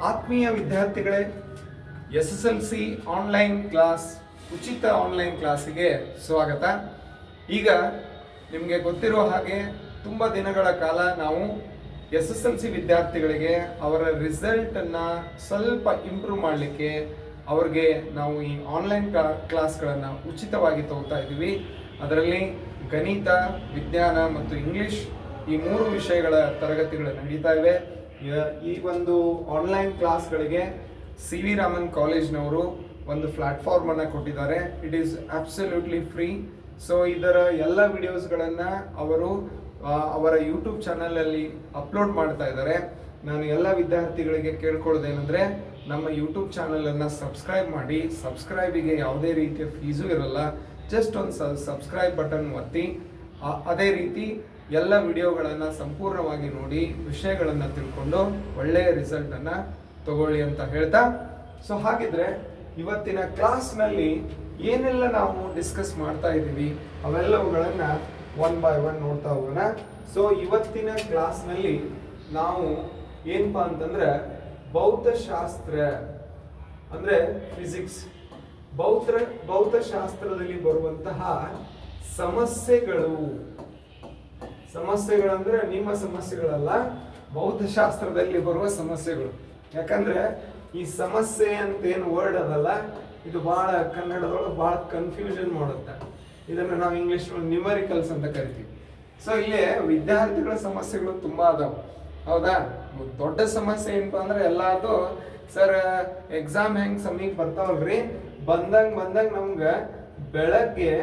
ಆತ್ಮೀಯ ವಿದ್ಯಾರ್ಥಿಗಳೇ, SSLC online class, ಉಚಿತ ಆನ್ಲೈನ್ ಕ್ಲಾಸಿಗೆ ಸ್ವಾಗತ. ಈಗ ನಿಮಗೆ ಗೊತ್ತಿರೋ ಹಾಗೆ ತುಂಬ ದಿನಗಳ ಕಾಲ ನಾವು SSLC ವಿದ್ಯಾರ್ಥಿಗಳಿಗೆ ಅವರ ರಿಸಲ್ಟನ್ನು ಸ್ವಲ್ಪ ಇಂಪ್ರೂವ್ ಮಾಡಲಿಕ್ಕೆ ಅವ್ರಿಗೆ ನಾವು ಈ ಆನ್ಲೈನ್ ಕ್ಲಾಸ್ಗಳನ್ನು ಉಚಿತವಾಗಿ ತಗೋತಾ ಇದ್ದೀವಿ. ಅದರಲ್ಲಿ ಗಣಿತ, ವಿಜ್ಞಾನ ಮತ್ತು ಇಂಗ್ಲಿಷ್ ಈ 3 ವಿಷಯಗಳ ತರಗತಿಗಳು ನಡೀತಾ ಇವೆ. ಈ ಒಂದು ಆನ್ಲೈನ್ ಕ್ಲಾಸ್ಗಳಿಗೆ CV ರಾಮನ್ ಕಾಲೇಜ್ನವರು ಒಂದು ಪ್ಲಾಟ್ಫಾರ್ಮನ್ನು ಕೊಟ್ಟಿದ್ದಾರೆ. It is absolutely free. So ಇದರ ಎಲ್ಲ ವಿಡಿಯೋಸ್ಗಳನ್ನು ಅವರು ಅವರ ಯೂಟ್ಯೂಬ್ ಚಾನಲಲ್ಲಿ ಅಪ್ಲೋಡ್ ಮಾಡ್ತಾ ಇದ್ದಾರೆ. ನಾನು ಎಲ್ಲ ವಿದ್ಯಾರ್ಥಿಗಳಿಗೆ ಕೇಳ್ಕೊಳ್ಳೋದೇನೆಂದರೆ, ನಮ್ಮ ಯೂಟ್ಯೂಬ್ ಚಾನಲನ್ನು ಸಬ್ಸ್ಕ್ರೈಬ್ ಮಾಡಿ. ಸಬ್ಸ್ಕ್ರೈಬಿಗೆ ಯಾವುದೇ ರೀತಿಯ ಫೀಸು ಇರಲ್ಲ, ಜಸ್ಟ್ ಒಂದು ಸಬ್ಸ್ಕ್ರೈಬ್ ಬಟನ್ ಒತ್ತಿ. ಅದೇ ರೀತಿ ಎಲ್ಲ ವಿಡಿಯೋಗಳನ್ನು ಸಂಪೂರ್ಣವಾಗಿ ನೋಡಿ, ವಿಷಯಗಳನ್ನು ತಿಳ್ಕೊಂಡು ಒಳ್ಳೆಯ ರಿಸಲ್ಟನ್ನು ತಗೊಳ್ಳಿ ಅಂತ ಹೇಳ್ತಾ, ಸೊ ಹಾಗಿದ್ರೆ ಇವತ್ತಿನ ಕ್ಲಾಸ್ನಲ್ಲಿ ಏನೆಲ್ಲ ನಾವು ಡಿಸ್ಕಸ್ ಮಾಡ್ತಾ ಇದ್ದೀವಿ ಅವೆಲ್ಲವುಗಳನ್ನು ಒನ್ ಬೈ ಒನ್ ನೋಡ್ತಾ ಹೋಗೋಣ. ಸೊ ಇವತ್ತಿನ ಕ್ಲಾಸ್ನಲ್ಲಿ ನಾವು ಏನಪ್ಪಾ ಅಂತಂದ್ರೆ ಭೌತಶಾಸ್ತ್ರ ಅಂದ್ರೆ ಫಿಸಿಕ್ಸ್, ಭೌತಶಾಸ್ತ್ರದಲ್ಲಿ ಬರುವಂತಹ ಸಮಸ್ಯೆಗಳಂದ್ರೆ ನಿಮ್ಮ ಸಮಸ್ಯೆಗಳಲ್ಲ, ಭೌತಶಾಸ್ತ್ರದಲ್ಲಿ ಬರುವ ಸಮಸ್ಯೆಗಳು. ಯಾಕಂದ್ರೆ ಈ ಸಮಸ್ಯೆ ಅಂತ ಏನು ವರ್ಡ್ ಅದಲ್ಲ, ಇದು ಬಹಳ ಕನ್ನಡದೊಳಗೆ ಬಹಳ ಕನ್ಫ್ಯೂಷನ್ ಮಾಡುತ್ತೆ. ಇದನ್ನು ನಾವು ಇಂಗ್ಲಿಷ್ ನ್ಯೂಮರಿಕಲ್ಸ್ ಅಂತ ಕರಿತೀವಿ. ಸೊ ಇಲ್ಲಿ ವಿದ್ಯಾರ್ಥಿಗಳ ಸಮಸ್ಯೆಗಳು ತುಂಬಾ ಅದಾವ, ಹೌದಾ? ದೊಡ್ಡ ಸಮಸ್ಯೆ ಏನಪ್ಪಾ ಅಂದ್ರೆ ಎಲ್ಲಾದು ಸರ್ ಎಕ್ಸಾಮ್ ಹೆಂಗ್ ಸಮೀಪ ಬರ್ತಾವಲ್ರಿ, ಬಂದಂಗ ನಮ್ಗೆ ಬೆಳಗ್ಗೆ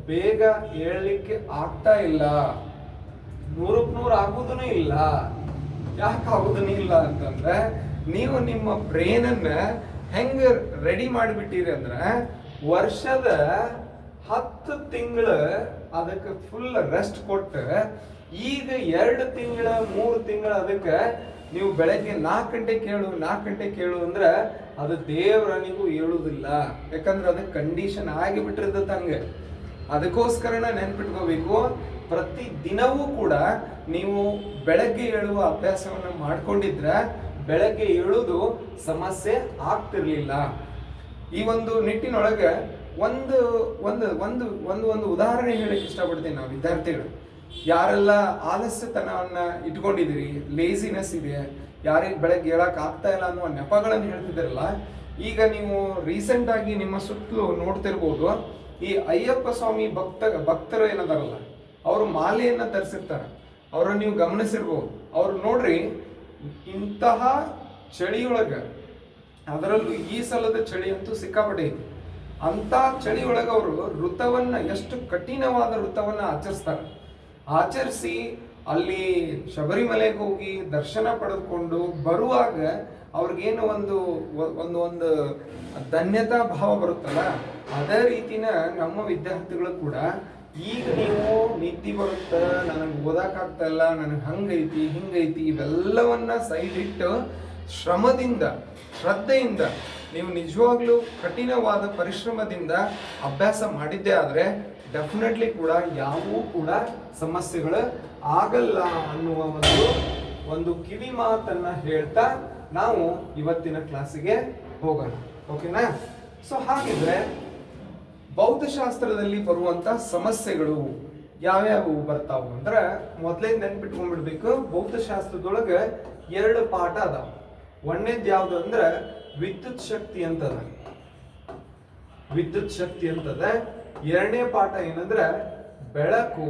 ಬೇಗ ಏಳಲಿಕ್ಕೆ ಆಗ್ತಾ ಇಲ್ಲ, 100% ಆಗುದೂ ಇಲ್ಲ. ಯಾಕೆ ಆಗುದೂ ಇಲ್ಲ ಅಂತಂದ್ರೆ, ನೀವು ನಿಮ್ಮ ಬ್ರೈನ್ ಅನ್ನ ಹೆಂಗ ರೆಡಿ ಮಾಡಿಬಿಟ್ಟಿರಿ ಅಂದ್ರೆ, ವರ್ಷದ 10 ತಿಂಗಳು ಅದಕ್ಕೆ ಫುಲ್ ರೆಸ್ಟ್ ಕೊಟ್ಟು, ಈಗ 2 ತಿಂಗಳ 3 ತಿಂಗಳ ಅದಕ್ಕೆ ನೀವು ಬೆಳಗ್ಗೆ 4 ಗಂಟೆ ಕೇಳು ಅಂದ್ರೆ ಅದು ದೇವರನಿಗೂ ಹೇಳುವುದಿಲ್ಲ. ಯಾಕಂದ್ರೆ ಅದಕ್ಕೆ ಕಂಡೀಷನ್ ಆಗಿಬಿಟ್ಟಿರ್ತದೆ ಹಂಗೆ. ಅದಕ್ಕೋಸ್ಕರನ ನೆನ್ಪಿಟ್ಕೋಬೇಕು, ಪ್ರತಿ ದಿನವೂ ಕೂಡ ನೀವು ಬೆಳಗ್ಗೆ ಏಳುವ ಅಭ್ಯಾಸವನ್ನು ಮಾಡ್ಕೊಂಡಿದ್ರೆ ಬೆಳಗ್ಗೆ ಏಳುವುದು ಸಮಸ್ಯೆ ಆಗ್ತಿರ್ಲಿಲ್ಲ. ಈ ಒಂದು ನಿಟ್ಟಿನೊಳಗೆ ಒಂದು ಒಂದು ಒಂದು ಒಂದು ಒಂದು ಉದಾಹರಣೆ ಹೇಳಕ್ಕೆ ಇಷ್ಟಪಡ್ತೀನಿ. ನಾವು ವಿದ್ಯಾರ್ಥಿಗಳು ಯಾರೆಲ್ಲ ಆಲಸ್ಯತನವನ್ನ ಇಟ್ಕೊಂಡಿದ್ದೀರಿ, ಲೇಸಿನೆಸ್ ಇದೆ, ಯಾರಿಗೆ ಬೆಳಗ್ಗೆ ಹೇಳಕ್ ಆಗ್ತಾ ಇಲ್ಲ ಅನ್ನುವ ನೆಪಗಳನ್ನು ಹೇಳ್ತಿದ್ದೀರಲ್ಲ, ಈಗ ನೀವು ರೀಸೆಂಟ್ ಆಗಿ ನಿಮ್ಮ ಸುತ್ತಲೂ ನೋಡ್ತಿರ್ಬೋದು. ಈ ಅಯ್ಯಪ್ಪ ಸ್ವಾಮಿ ಭಕ್ತರು ಏನದಾರಲ್ಲ, ಅವರು ಮಾಲೆಯನ್ನ ಧರಿಸಿರ್ತಾರೆ. ಅವರನ್ನು ನೀವು ಗಮನಿಸಿರ್ಬೋದು. ಅವ್ರು ನೋಡ್ರಿ, ಇಂತಹ ಚಳಿಯೊಳಗ, ಅದರಲ್ಲೂ ಈ ಸಲದ ಚಳಿ ಅಂತೂ ಸಿಕ್ಕಾಪಟ್ಟೆ ಐತಿ, ಅಂತ ಚಳಿಯೊಳಗೆ ಅವರು ಋತವನ್ನ, ಎಷ್ಟು ಕಠಿಣವಾದ ಋತವನ್ನ ಆಚರಿಸಿ ಅಲ್ಲಿ ಶಬರಿಮಲೆಗೆ ಹೋಗಿ ದರ್ಶನ ಪಡೆದುಕೊಂಡು ಬರುವಾಗ ಅವ್ರಿಗೇನು ಒಂದು ಒಂದು ಒಂದು ಧನ್ಯತಾ ಭಾವ ಬರುತ್ತಲ್ಲ, ಅದೇ ರೀತಿನ ನಮ್ಮ ವಿದ್ಯಾರ್ಥಿಗಳು ಕೂಡ ಈಗ ನೀವು ನಿದ್ದೆ ಬರುತ್ತೆ, ನನಗೆ ಓದಕ್ಕಾಗ್ತಾ ಇಲ್ಲ, ನನಗೆ ಹಂಗೈತಿ ಹಿಂಗೈತಿ, ಇವೆಲ್ಲವನ್ನ ಸೈಡ್ ಇಟ್ಟು ಶ್ರಮದಿಂದ, ಶ್ರದ್ಧೆಯಿಂದ ನೀವು ನಿಜವಾಗ್ಲೂ ಕಠಿಣವಾದ ಪರಿಶ್ರಮದಿಂದ ಅಭ್ಯಾಸ ಮಾಡಿದ್ದೇ ಆದರೆ ಡೆಫಿನೆಟ್ಲಿ ಕೂಡ ಯಾವೂ ಕೂಡ ಸಮಸ್ಯೆಗಳು ಆಗಲ್ಲ ಅನ್ನುವ ಒಂದು ಕಿವಿ ಮಾತನ್ನ ಹೇಳ್ತಾ ನಾವು ಇವತ್ತಿನ ಕ್ಲಾಸಿಗೆ ಹೋಗೋಣ. ಓಕೆನಾ? ಸೊ ಹಾಗಿದ್ರೆ ಭೌತಶಾಸ್ತ್ರದಲ್ಲಿ ಬರುವಂತ ಸಮಸ್ಯೆಗಳು ಯಾವ್ಯಾವು ಬರ್ತಾವು ಅಂದ್ರೆ, ಮೊದಲೇ ನೆನ್ಪಿಟ್ಕೊಂಡ್ಬಿಡ್ಬೇಕು, ಭೌತಶಾಸ್ತ್ರದೊಳಗೆ 2 ಪಾಠ ಅದಾವ. ಒಂದೇದ್ ಯಾವ್ದು ಅಂದ್ರೆ ವಿದ್ಯುತ್ ಶಕ್ತಿ ಅಂತದ. ಎರಡನೇ ಪಾಠ ಏನಂದ್ರೆ ಬೆಳಕು,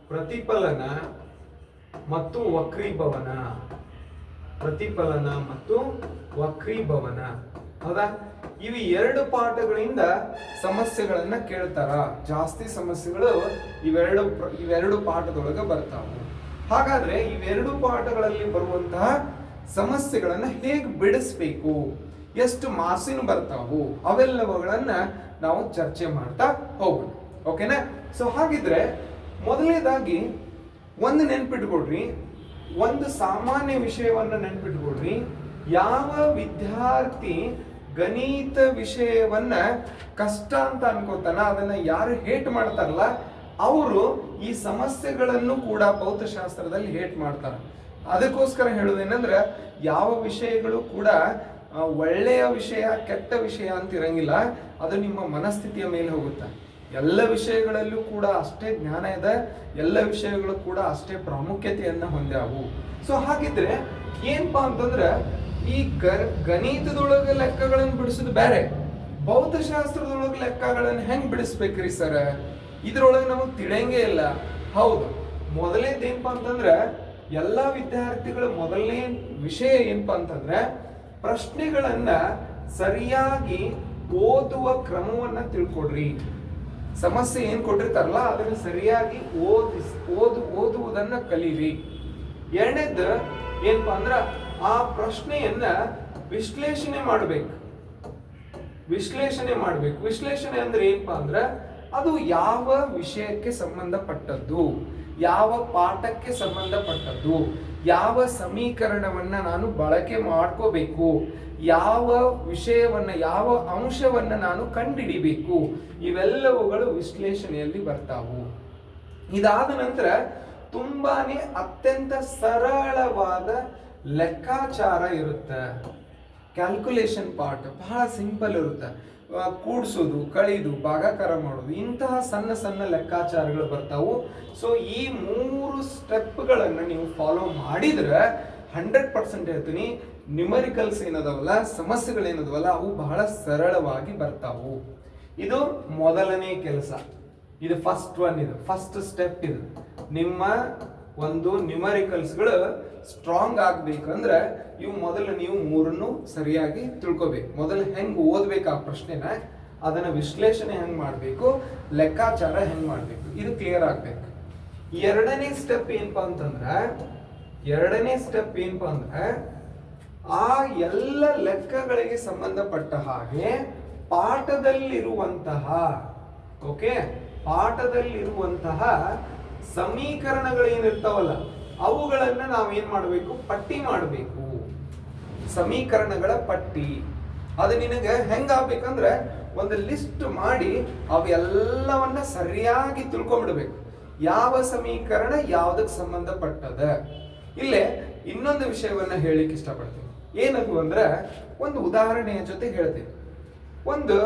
ಪ್ರತಿಫಲನ ಮತ್ತು ವಕ್ರೀಭವನ. ಹೌದಾ? ಇವು 2 ಪಾಠಗಳಿಂದ ಸಮಸ್ಯೆಗಳನ್ನ ಕೇಳ್ತಾರ. ಜಾಸ್ತಿ ಸಮಸ್ಯೆಗಳು ಇವೆರಡು ಪಾಠದೊಳಗೆ ಬರ್ತಾವ. ಹಾಗಾದ್ರೆ ಇವೆರಡು ಪಾಠಗಳಲ್ಲಿ ಬರುವಂತಹ ಸಮಸ್ಯೆಗಳನ್ನ ಹೇಗೆ ಬಿಡಿಸ್ಬೇಕು, ಎಷ್ಟು ಮಾರ್ಕ್ಸಿನ ಬರ್ತಾವು, ಅವೆಲ್ಲವುಗಳನ್ನ ನಾವು ಚರ್ಚೆ ಮಾಡ್ತಾ ಹೋಗೋಣ. ಓಕೆನಾ? ಸೊ ಹಾಗಿದ್ರೆ ಮೊದಲನೇದಾಗಿ ಒಂದು ನೆನ್ಪಿಟ್ಕೊಡ್ರಿ, ಒಂದು ಸಾಮಾನ್ಯ ವಿಷಯವನ್ನ ನೆನ್ಪಿಟ್ಕೊಡ್ರಿ. ಯಾವ ವಿದ್ಯಾರ್ಥಿ ಗಣಿತ ವಿಷಯವನ್ನ ಕಷ್ಟ ಅಂತ ಅನ್ಕೋತಾನ, ಅದನ್ನ ಯಾರು ಹೇಟ್ ಮಾಡ್ತಾರಲ್ಲ, ಅವರು ಈ ಸಮಸ್ಯೆಗಳನ್ನು ಕೂಡ ಭೌತಶಾಸ್ತ್ರದಲ್ಲಿ ಹೇಟ್ ಮಾಡ್ತಾರೆ. ಅದಕ್ಕೋಸ್ಕರ ಹೇಳೋದೇನಂದ್ರೆ ಯಾವ ವಿಷಯಗಳು ಕೂಡ ಒಳ್ಳೆಯ ವಿಷಯ ಕೆಟ್ಟ ವಿಷಯ ಅಂತ ಇರಂಗಿಲ್ಲ, ಅದು ನಿಮ್ಮ ಮನಸ್ಥಿತಿಯ ಮೇಲೆ ಹೋಗುತ್ತೆ. ಎಲ್ಲ ವಿಷಯಗಳಲ್ಲೂ ಕೂಡ ಅಷ್ಟೇ ಜ್ಞಾನ ಇದೆ, ಎಲ್ಲ ವಿಷಯಗಳು ಕೂಡ ಅಷ್ಟೇ ಪ್ರಾಮುಖ್ಯತೆಯನ್ನ ಹೊಂದ್ಯಾವು. ಸೊ ಹಾಗಿದ್ರೆ ಏನಪ್ಪಾ ಅಂತಂದ್ರೆ ಈ ಗಣಿತದೊಳಗೆ ಲೆಕ್ಕಗಳನ್ನು ಬಿಡಿಸೋದು ಬೇರೆ, ಭೌತಶಾಸ್ತ್ರದೊಳಗೆ ಲೆಕ್ಕಗಳನ್ನು ಹೆಂಗ್ ಬಿಡಿಸ್ಬೇಕ್ರಿ ಸರ್? ಇದ್ರೊಳಗೆ ನಮಗ್ ತಿಳಿಯಂಗೇ ಇಲ್ಲ. ಹೌದು, ಮೊದಲೇದೇನಪ್ಪಾ ಅಂತಂದ್ರೆ ಎಲ್ಲ ವಿದ್ಯಾರ್ಥಿಗಳ ಮೊದಲನೇ ವಿಷಯ ಏನಪ್ಪಾ ಅಂತಂದ್ರೆ ಪ್ರಶ್ನೆಗಳನ್ನ ಸರಿಯಾಗಿ ಓದುವ ಕ್ರಮವನ್ನ ತಿಳ್ಕೊಡ್ರಿ. ಸಮಸ್ಯೆ ಏನ್ ಕೊಟ್ಟಿರ್ತಾರಲ್ಲ ಅದನ್ನ ಸರಿಯಾಗಿ ಓದುವುದನ್ನ ಕಲೀರಿ. ಎರಡನೇದ್ದು ಏನಪ್ಪಾ ಅಂದ್ರ ಆ ಪ್ರಶ್ನೆಯನ್ನ ವಿಶ್ಲೇಷಣೆ ಮಾಡ್ಬೇಕು. ವಿಶ್ಲೇಷಣೆ ಅಂದ್ರೆ ಏನಪ್ಪಾ ಅಂದ್ರ ಅದು ಯಾವ ವಿಷಯಕ್ಕೆ ಸಂಬಂಧಪಟ್ಟದ್ದು, ಯಾವ ಪಾಠಕ್ಕೆ ಸಂಬಂಧಪಟ್ಟದ್ದು, ಯಾವ ಸಮೀಕರಣವನ್ನ ನಾನು ಬಳಕೆ ಮಾಡ್ಕೋಬೇಕು, ಯಾವ ವಿಷಯವನ್ನ ಯಾವ ಅಂಶವನ್ನ ನಾನು ಕಂಡುಹಿಡಿಬೇಕು, ಇವೆಲ್ಲವುಗಳು ವಿಶ್ಲೇಷಣೆಯಲ್ಲಿ ಬರ್ತಾವು. ಇದಾದ ನಂತರ ತುಂಬಾನೇ ಅತ್ಯಂತ ಸರಳವಾದ ಲೆಕ್ಕಾಚಾರ ಇರುತ್ತೆ. ಕ್ಯಾಲ್ಕುಲೇಷನ್ ಪಾರ್ಟ್ ಬಹಳ ಸಿಂಪಲ್ ಇರುತ್ತೆ. ಕೂಡಿಸೋದು, ಕಳೆದು, ಭಾಗಾಕಾರ ಮಾಡೋದು, ಇಂತಹ ಸಣ್ಣ ಸಣ್ಣ ಲೆಕ್ಕಾಚಾರಗಳು ಬರ್ತಾವು. ಸೊ ಈ 3 ಸ್ಟೆಪ್ಗಳನ್ನು ನೀವು ಫಾಲೋ ಮಾಡಿದ್ರೆ 100% ಹೇಳ್ತೀನಿ, ನ್ಯೂಮರಿಕಲ್ಸ್ ಏನದವಲ್ಲ, ಸಮಸ್ಯೆಗಳೇನದವಲ್ಲ ಅವು ಬಹಳ ಸರಳವಾಗಿ ಬರ್ತಾವು. ಇದು ಮೊದಲನೇ ಕೆಲಸ. ಇದು ಫಸ್ಟ್ ಸ್ಟೆಪ್. ಇದು ನಿಮ್ಮ ಒಂದು ನ್ಯೂಮರಿಕಲ್ಸ್ಗಳು ಸ್ಟ್ರಾಂಗ್ ಆಗ್ಬೇಕಂದ್ರೆ ಇವು ಮೊದಲು ನೀವು 3 ಸರಿಯಾಗಿ ತಿಳ್ಕೊಬೇಕು. ಮೊದಲು ಹೆಂಗ್ ಓದ್ಬೇಕು ಆ ಪ್ರಶ್ನೆನ, ಅದನ್ನ ವಿಶ್ಲೇಷಣೆ ಹೆಂಗ್ ಮಾಡ್ಬೇಕು, ಲೆಕ್ಕಾಚಾರ ಹೆಂಗ್ ಮಾಡ್ಬೇಕು, ಇದು ಕ್ಲಿಯರ್ ಆಗ್ಬೇಕು. ಎರಡನೇ ಸ್ಟೆಪ್ ಏನಪ್ಪಾ ಅಂದ್ರೆ ಆ ಎಲ್ಲ ಲೆಕ್ಕಗಳಿಗೆ ಸಂಬಂಧಪಟ್ಟ ಹಾಗೆ ಪಾಠದಲ್ಲಿರುವಂತಹ ಸಮೀಕರಣಗಳೇನಿರ್ತಾವಲ್ಲ ಅವುಗಳನ್ನ ನಾವೇನ್ ಮಾಡಬೇಕು, ಪಟ್ಟಿ ಮಾಡಬೇಕು. ಸಮೀಕರಣಗಳ ಪಟ್ಟಿ ಅದು ನಿನಗೆ ಹೆಂಗಾಗ್ಬೇಕಂದ್ರೆ ಒಂದು ಲಿಸ್ಟ್ ಮಾಡಿ ಅವೆಲ್ಲವನ್ನ ಸರಿಯಾಗಿ ತಿಳ್ಕೊಂಡ್ಬಿಡ್ಬೇಕು. ಯಾವ ಸಮೀಕರಣ ಯಾವ್ದಕ್ಕೆ ಸಂಬಂಧಪಟ್ಟದ. ಇಲ್ಲೇ ಇನ್ನೊಂದು ವಿಷಯವನ್ನ ಹೇಳಿಕ್ಕೆ ಇಷ್ಟಪಡ್ತೀನಿ. ಏನದು ಅಂದ್ರೆ ಒಂದು ಉದಾಹರಣೆಯ ಜೊತೆ ಹೇಳ್ತೀನಿ. ಒಂದು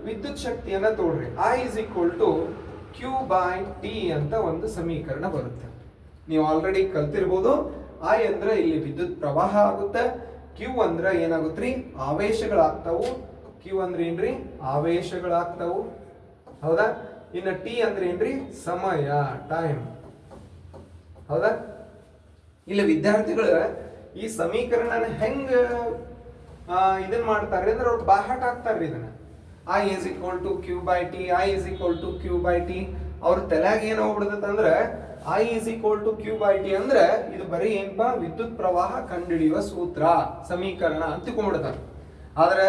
ವಿದ್ಯುತ್ ಶಕ್ತಿಯನ್ನ ತೋಡ್ರಿ, I = Q/T ಅಂತ ಒಂದು ಸಮೀಕರಣ ಬರುತ್ತೆ. ನೀವು ಆಲ್ರೆಡಿ ಕಲ್ತಿರ್ಬೋದು. I ಅಂದ್ರೆ ಇಲ್ಲಿ ವಿದ್ಯುತ್ ಪ್ರವಾಹ ಆಗುತ್ತೆ, Q ಅಂದ್ರೆ ಏನಾಗುತ್ತ್ರಿ, ಆವೇಶಗಳಾಗ್ತಾವು. Q ಅಂದ್ರೆ ಏನ್ರಿ, ಆವೇಶಗಳಾಗ್ತಾವು, ಹೌದಾ? ಇನ್ನು T ಅಂದ್ರೆ ಏನ್ರಿ, ಸಮಯ, ಟೈಮ್, ಹೌದಾ? ಇಲ್ಲಿ ವಿದ್ಯಾರ್ಥಿಗಳು ಈ ಸಮೀಕರಣ ಹೆಂಗ ಇದನ್ ಮಾಡ್ತಾರೆ ಅಂದ್ರೆ ಅವ್ರು ಬಾಹಾಟ ಆಗ್ತಾರ್ರಿ ಇದನ್ನ. I = Q/T, I = Q/T. ಅವ್ರ ತಲೆಯಾಗ ಏನ್ ಹೋಗ್ಬಿಡ್ತೈತೆ ಅಂದ್ರೆ I = Q/T ಅಂದ್ರೆ ಇದು ಬರೀ ಏನಪ್ಪಾ, ವಿದ್ಯುತ್ ಪ್ರವಾಹ ಕಂಡುಹಿಡಿಯುವ ಸೂತ್ರ, ಸಮೀಕರಣ ಅಂತ ತಿಳ್ಕೊಂಡ್ಬಿಡ್ತಾರೆ. ಆದ್ರೆ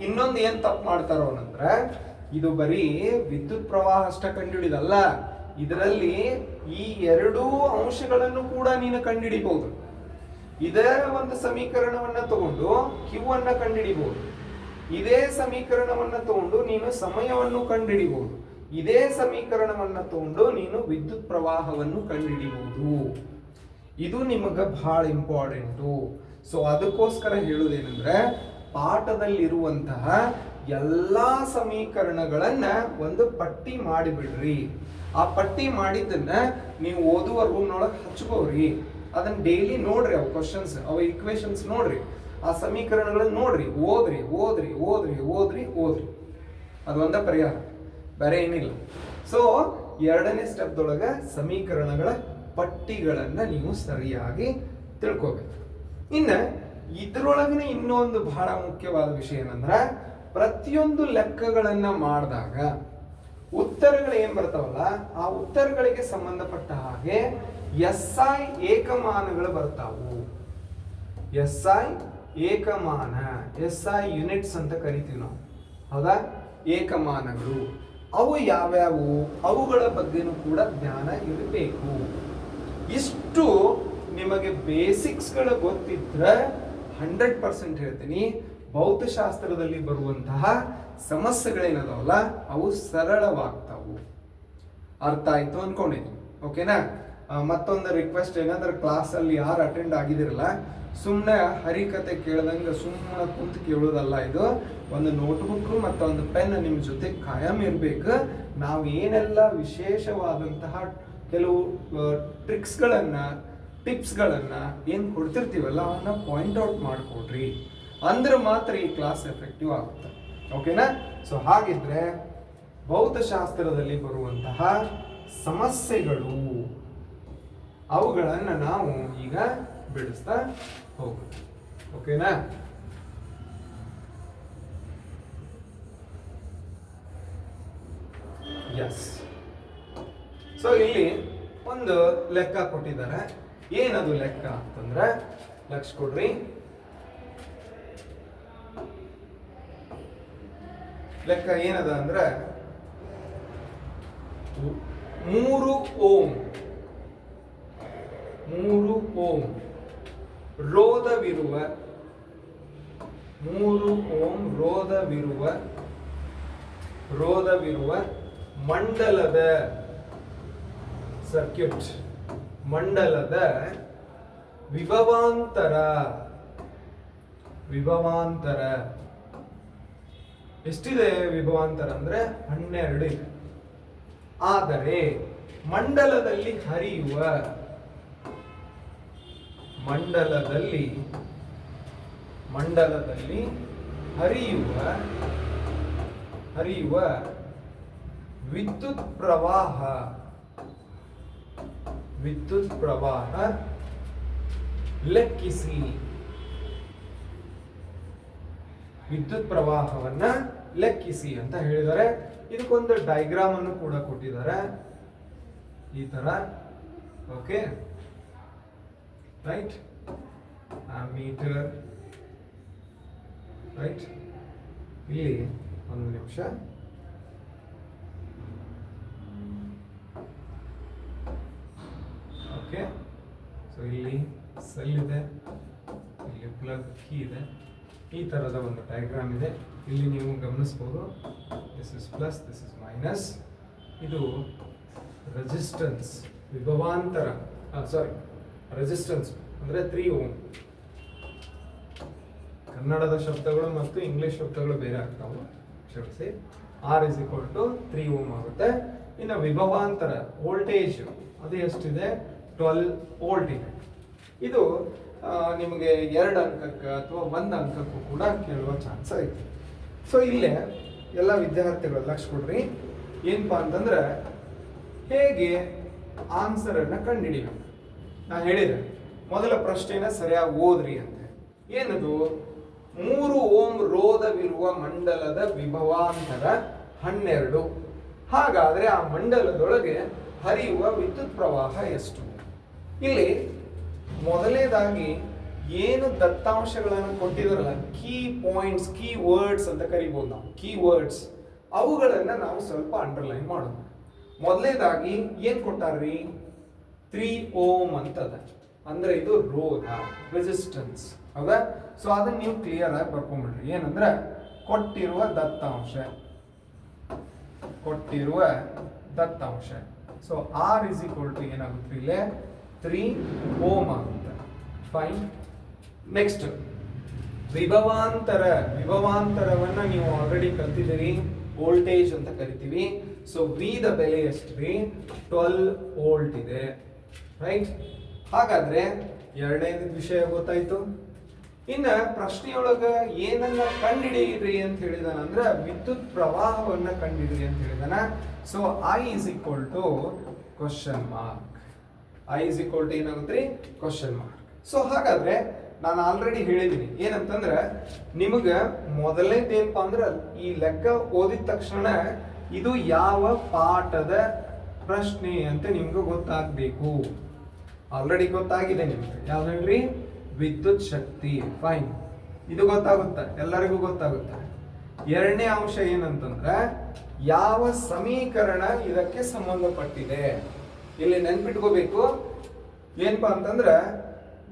ಇನ್ನೊಂದು ಏನ್ ತಪ್ಪು ಮಾಡ್ತಾರ ಅವನಂದ್ರೆ ಇದು ಬರೀ ವಿದ್ಯುತ್ ಪ್ರವಾಹ ಅಷ್ಟ ಕಂಡುಹಿಡಿದಲ್ಲ, ಇದರಲ್ಲಿ ಈ 2 ಅಂಶಗಳನ್ನು ಕೂಡ ನೀನು ಕಂಡುಹಿಡಿಬಹುದು. ಇದೇ ಒಂದು ಸಮೀಕರಣವನ್ನ ತಗೊಂಡು Q ಅನ್ನ ಕಂಡುಹಿಡಿಬಹುದು, ಇದೇ ಸಮೀಕರಣವನ್ನ ತಗೊಂಡು ನೀನು ಸಮಯವನ್ನು ಕಂಡುಹಿಡಿಬಹುದು, ಇದೇ ಸಮೀಕರಣವನ್ನ ತಗೊಂಡು ನೀನು ವಿದ್ಯುತ್ ಪ್ರವಾಹವನ್ನು ಕಂಡುಹಿಡಿಬಹುದು. ಇದು ನಿಮಗೆ ಬಹಳ ಇಂಪಾರ್ಟೆಂಟು. ಸೊ ಅದಕ್ಕೋಸ್ಕರ ಹೇಳುವುದೇನೆಂದ್ರೆ ಪಾಠದಲ್ಲಿರುವಂತಹ ಎಲ್ಲಾ ಸಮೀಕರಣಗಳನ್ನ ಒಂದು ಪಟ್ಟಿ ಮಾಡಿಬಿಡ್ರಿ. ಆ ಪಟ್ಟಿ ಮಾಡಿದ್ದನ್ನ ನೀವು ಓದುವ ರೂಮ್ನೊಳಗೆ ಹಚ್ಕೋರಿ. ಅದನ್ನ ಡೈಲಿ ನೋಡ್ರಿ, ಅವು ಕ್ವಶನ್ಸ್, ಅವು ಇಕ್ವೇಶನ್ಸ್ ನೋಡ್ರಿ, ಆ ಸಮೀಕರಣಗಳನ್ನ ನೋಡ್ರಿ, ಓದ್ರಿ ಓದ್ರಿ ಓದ್ರಿ ಓದ್ರಿ ಓದ್ರಿ. ಅದು ಒಂದ ಪರಿಹಾರ, ಬೇರೆ ಏನಿಲ್ಲ. ಸೊ ಎರಡನೇ ಸ್ಟೆಪ್ದೊಳಗ ಸಮೀಕರಣಗಳ ಪಟ್ಟಿಗಳನ್ನ ನೀವು ಸರಿಯಾಗಿ ತಿಳ್ಕೋಬೇಕು. ಇನ್ನ ಇದ್ರೊಳಗಿನ ಇನ್ನೊಂದು ಬಹಳ ಮುಖ್ಯವಾದ ವಿಷಯ ಏನಂದ್ರೆ ಪ್ರತಿಯೊಂದು ಲೆಕ್ಕಗಳನ್ನ ಮಾಡಿದಾಗ ಉತ್ತರಗಳು ಏನ್ ಬರ್ತಾವಲ್ಲ ಆ ಉತ್ತರಗಳಿಗೆ ಸಂಬಂಧಪಟ್ಟ ಹಾಗೆ SI ಏಕಮಾನಗಳು ಬರ್ತಾವು. SI ಏಕಮಾನ, SI ಯೂನಿಟ್ಸ್ ಅಂತ ಕರಿತೀವಿ ನಾವು, ಹೌದಾ? ಏಕಮಾನಗಳು ಅವು ಯಾವ್ಯಾವು, ಅವುಗಳ ಬಗ್ಗೆನೂ ಕೂಡ ಜ್ಞಾನ ಇರಬೇಕು. ಇಷ್ಟು ನಿಮಗೆ ಬೇಸಿಕ್ಸ್ಗಳು ಗೊತ್ತಿದ್ರೆ 100% ಹೇಳ್ತೀನಿ, ಭೌತಶಾಸ್ತ್ರದಲ್ಲಿ ಬರುವಂತಹ ಸಮಸ್ಯೆಗಳೇನದಾವಲ್ಲ ಅವು ಸರಳವಾಗ್ತಾವು. ಅರ್ಥ ಆಯ್ತು ಅನ್ಕೊಂಡಿದ್ದೀನಿ, ಓಕೆನಾ? ಮತ್ತೊಂದು ರಿಕ್ವೆಸ್ಟ್ ಏನಂದ್ರೆ ಕ್ಲಾಸಲ್ಲಿ ಯಾರು ಅಟೆಂಡ್ ಆಗಿದಿರಲ್ಲ ಸುಮ್ಮನೆ ಹರಿಕತೆ ಕೇಳ್ದಂಗೆ ಸುಮ್ಮನೆ ಕುಂತು ಕೇಳೋದಲ್ಲ. ಇದು ಒಂದು ನೋಟ್ಬುಕ್ ಮತ್ತು ಒಂದು ಪೆನ್ ನಿಮ್ಮ ಜೊತೆ ಕಾಯಂ ಇರಬೇಕು. ನಾವು ಏನೆಲ್ಲ ವಿಶೇಷವಾದಂತಹ ಕೆಲವು ಟ್ರಿಕ್ಸ್ಗಳನ್ನು ಟಿಪ್ಸ್ಗಳನ್ನು ಏನು ಕೊಡ್ತಿರ್ತೀವಲ್ಲ ಅವನ್ನ ಪಾಯಿಂಟ್ ಔಟ್ ಮಾಡಿಕೊಡ್ರಿ, ಅಂದ್ರೆ ಮಾತ್ರ ಈ ಕ್ಲಾಸ್ ಎಫೆಕ್ಟಿವ್ ಆಗುತ್ತೆ. ಓಕೆನಾ? ಸೊ ಹಾಗಿದ್ರೆ ಭೌತಶಾಸ್ತ್ರದಲ್ಲಿ ಬರುವಂತಹ ಸಮಸ್ಯೆಗಳು ಅವುಗಳನ್ನು ನಾವು ಈಗ ಬಿಡಿಸ್ತಾ ಹೋಗೋಣ. ಓಕೆನಾ? ಎಸ್. ಸೊ ಇಲ್ಲಿ ಒಂದು ಲೆಕ್ಕ ಕೊಟ್ಟಿದ್ದಾರೆ. ಏನದು ಲೆಕ್ಕ ಅಂತಂದ್ರೆ ಲಕ್ಷ ಕೊಡ್ರಿ. ಲೆಕ್ಕ ಏನದ ಅಂದ್ರೆ 3 ಓಂ ರೋಧವಿರುವ 3 ಓಂ ರೋಧವಿರುವ ಮಂಡಲದ ಸರ್ಕ್ಯೂಟ್ ಮಂಡಲದ ವಿಭವಾಂತರ ಎಷ್ಟಿದೆ? ವಿಭವಾಂತರ ಅಂದ್ರೆ 12 ಇದೆ. ಆದರೆ ಮಂಡಲದಲ್ಲಿ ಹರಿಯುವ ವಿದ್ಯುತ್ ಪ್ರವಾಹ ಲೆಕ್ಕಿಸಿ. ವಿದ್ಯುತ್ ಪ್ರವಾಹವನ್ನ ಲೆಕ್ಕಿಸಿ ಅಂತ ಹೇಳಿದ್ದಾರೆ. ಇದಕ್ಕೊಂದು ಡೈಗ್ರಾಮ್ ಅನ್ನು ಕೂಡ ಕೊಟ್ಟಿದ್ದಾರೆ ಈ ತರ. Okay, right? Metre, right? ಇಲ್ಲಿ ಒಂದು ನಿಮಿಷ. ಓಕೆ, ಸೊ ಇಲ್ಲಿ ಸೆಲ್ ಇದೆ, ಇಲ್ಲಿ ಪ್ಲಗ್ ಕೀ ಇದೆ. ಈ ತರದ ಒಂದು ಡಯಾಗ್ರಾಮ್ ಇದೆ. ಇಲ್ಲಿ ನೀವು ಗಮನಿಸಬಹುದು, this is plus, this is minus. ಇದು ರೆಸಿಸ್ಟೆನ್ಸ್, ವಿಭವಾಂತರ, ರೆಸಿಸ್ಟೆನ್ಸ್ ಅಂದ್ರೆ 3 ಓಮ್. ಕನ್ನಡದ ಶಬ್ದಗಳು ಮತ್ತು ಇಂಗ್ಲಿಷ್ ಶಬ್ದಗಳು ಬೇರೆ ಆಗ್ತಾವೆ, ಕ್ಷಮಿಸಿ. R is equal to 3 ohm ಆಗುತ್ತೆ. ಇನ್ನು ವಿಭವಾಂತರ ವೋಲ್ಟೇಜ್ ಅದು ಎಷ್ಟಿದೆ? 12 ವೋಲ್ಟ್ ಇದೆ. ಇದು ನಿಮಗೆ 2 ಅಂಕಕ್ಕೆ ಅಥವಾ 1 ಅಂಕಕ್ಕೂ ಕೂಡ ಕೇಳುವ ಚಾನ್ಸ್ ಐತೆ. ಸೊ ಇಲ್ಲೇ ಎಲ್ಲ ವಿದ್ಯಾರ್ಥಿಗಳು ಲಕ್ಷ ಕೊಡ್ರಿ. ಏನಪ್ಪಾ ಅಂತಂದ್ರೆ ಹೇಗೆ ಆನ್ಸರ್ ಅನ್ನ ಕಂಡುಹಿಡಿಯಬೇಕು. ನಾ ಹೇಳಿದೆ ಮೊದಲ ಪ್ರಶ್ನೆನ ಸರಿಯಾಗಿ ಓದ್ರಿ ಅಂತ. ಏನದು? 3 ಓಂ ರೋಧವಿರುವ ಮಂಡಲದ ವಿಭವಾಂತರ 12. ಹಾಗಾದ್ರೆ ಆ ಮಂಡಲದೊಳಗೆ ಹರಿಯುವ ವಿದ್ಯುತ್ ಪ್ರವಾಹ ಎಷ್ಟು? ಇಲ್ಲಿ ಮೊದಲನೇದಾಗಿ ಏನು ದತ್ತಾಂಶಗಳನ್ನು ಕೊಟ್ಟಿದಾರಲ್ಲ, ಕೀ ಪಾಯಿಂಟ್ಸ್, ಕೀ ವರ್ಡ್ಸ್ ಅಂತ ಕರಿಬಹುದು ನಾವು, ಕೀ ವರ್ಡ್ಸ್, ಅವುಗಳನ್ನ ನಾವು ಸ್ವಲ್ಪ ಅಂಡರ್ಲೈನ್ ಮಾಡೋಣ. ಮೊದಲನೇದಾಗಿ ಏನ್ ಕೊಟ್ಟಾರ್ರಿ? 3 ಓಮ್ ಅಂತದ, ಅಂದ್ರೆ ಇದು ರೋಧ, ರೆಸಿಸ್ಟೆನ್ಸ್, ಹೌದಾ? ಸೊ ಅದನ್ನ ನೀವು ಕ್ಲಿಯರ್ ಆಗಿ ಬರ್ಕೊಂಡ್ಬಿಡ್ರಿ. ಏನಂದ್ರೆ ಕೊಟ್ಟಿರುವ ದತ್ತಾಂಶ. So R is equal to ಏನಾಗುತ್ತೆ? ಇಲ್ಲೇ 3 ಓಮ್ ಆಗುತ್ತೆ. ಫೈನ್. ನೆಕ್ಸ್ಟ್ ವಿಭವಾಂತರವನ್ನ ನೀವು ಆಲ್ರೆಡಿ ಕಲ್ತಿದ್ದೀರಿ, ವೋಲ್ಟೇಜ್ ಅಂತ ಕರಿತೀವಿ. ಸೊ ವಿ ದ ಬೆಲೆ ಎಷ್ಟ್ರಿ? 12 ವೋಲ್ಟ್ ಇದೆ, ರೈಟ್? ಹಾಗಾದ್ರೆ ಎರಡನೇ ವಿಷಯ ಗೊತ್ತಾಯ್ತು. ಇನ್ನ ಪ್ರಶ್ನೆಯೊಳಗ ಏನನ್ನ ಕಂಡುಹಿಡಿಯಿರಿ ಅಂತ ಹೇಳಿದಾನ ಅಂದ್ರೆ ವಿದ್ಯುತ್ ಪ್ರವಾಹವನ್ನ ಕಂಡುಹಿಡಿಯಿರಿ ಅಂತ ಹೇಳಿದಾನ. So I is equal to question mark. I is equal to ಏನಾಗುತ್ತೆ? Question mark. ಸೊ ಹಾಗಾದ್ರೆ ನಾನು ಆಲ್ರೆಡಿ ಹೇಳಿದ್ದೀನಿ ಏನಂತಂದ್ರೆ ನಿಮಗೆ ಮೊದಲನೇದೇನಪ್ಪ ಅಂದ್ರೆ ಈ ಲೆಕ್ಕ ಓದಿದ ತಕ್ಷಣ ಇದು ಯಾವ ಪಾಠದ ಪ್ರಶ್ನೆ ಅಂತ ನಿಮ್ಗೆ ಗೊತ್ತಾಗಬೇಕು. ಆಲ್ರೆಡಿ ಗೊತ್ತಾಗಿದೆ ನಿಮ್ಗೆ. ಯಾವ್ದು ಹೇಳ್ರಿ? ವಿದ್ಯುತ್ ಶಕ್ತಿ. ಫೈನ್, ಇದು ಗೊತ್ತಾಗುತ್ತೆ, ಎಲ್ಲರಿಗೂ ಗೊತ್ತಾಗುತ್ತೆ. ಎರಡನೇ ಅಂಶ ಏನಂತಂದ್ರೆ ಯಾವ ಸಮೀಕರಣ ಇದಕ್ಕೆ ಸಂಬಂಧಪಟ್ಟಿದೆ. ಇಲ್ಲಿ ನೆನ್ಪಿಟ್ಕೋಬೇಕು ಏನಪ್ಪಾ ಅಂತಂದ್ರೆ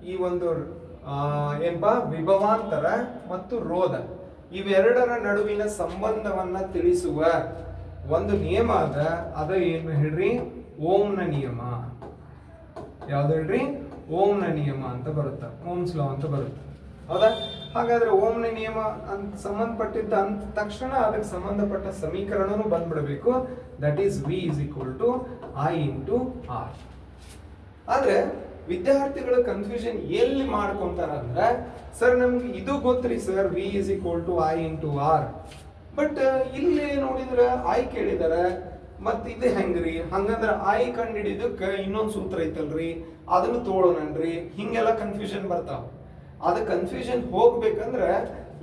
ಈ ಒಂದು ಏನಪ್ಪಾ ವಿಭವಾಂತರ ಮತ್ತು ರೋಧ ಇವೆರಡರ ನಡುವಿನ ಸಂಬಂಧವನ್ನ ತಿಳಿಸುವ ಒಂದು ನಿಯಮ ಅದ. ಅದ ಏನು ಹೇಳ್ರಿ? ಓಮ್ನ ನಿಯಮ. ಯಾವ್ದು ಹೇಳ್ರಿ? ಓಮ್ನ ನಿಯಮ ಅಂತ ಬರುತ್ತೆ, ಓಮ್ಸ್ ಲಾ ಅಂತ ಬರುತ್ತೆ. ಹೌದಾ? ಹಾಗಾದ್ರೆ ಓಮ್ನ ನಿಯಮ ಅಂತ ಸಂಬಂಧಪಟ್ಟಿದ್ದ ಅಂದ ತಕ್ಷಣ ಅದಕ್ಕೆ ಸಂಬಂಧಪಟ್ಟ ಸಮೀಕರಣನೂ ಬಂದ್ಬಿಡಬೇಕು. That is V is equal to I into R. ಆದ್ರೆ ವಿದ್ಯಾರ್ಥಿಗಳ ಕನ್ಫ್ಯೂಷನ್ ಎಲ್ಲಿ ಮಾಡ್ಕೊಂತಾರ ಅಂದ್ರೆ, ಸರ್ ನಮ್ಗೆ ಇದು ಗೊತ್ತ್ರಿ sir, V is equal to I into R, but ಇಲ್ಲಿ ನೋಡಿದ್ರೆ I ಕೇಳಿದಾರೆ, ಮತ್ ಇದು ಹೆಂಗ್ರಿ? ಹಂಗಂದ್ರ I ಕಂಡಿಡಿದಕ್ಕೆ ಇನ್ನೊಂದು ಸೂತ್ರ ಐತಲ್ರಿ, ಅದನ್ನು ತೋಳೋಣನ್ರಿ, ಹಿಂಗೆಲ್ಲ ಕನ್ಫ್ಯೂಷನ್ ಬರ್ತಾವ. ಅದ ಕನ್ಫ್ಯೂಷನ್ ಹೋಗ್ಬೇಕಂದ್ರೆ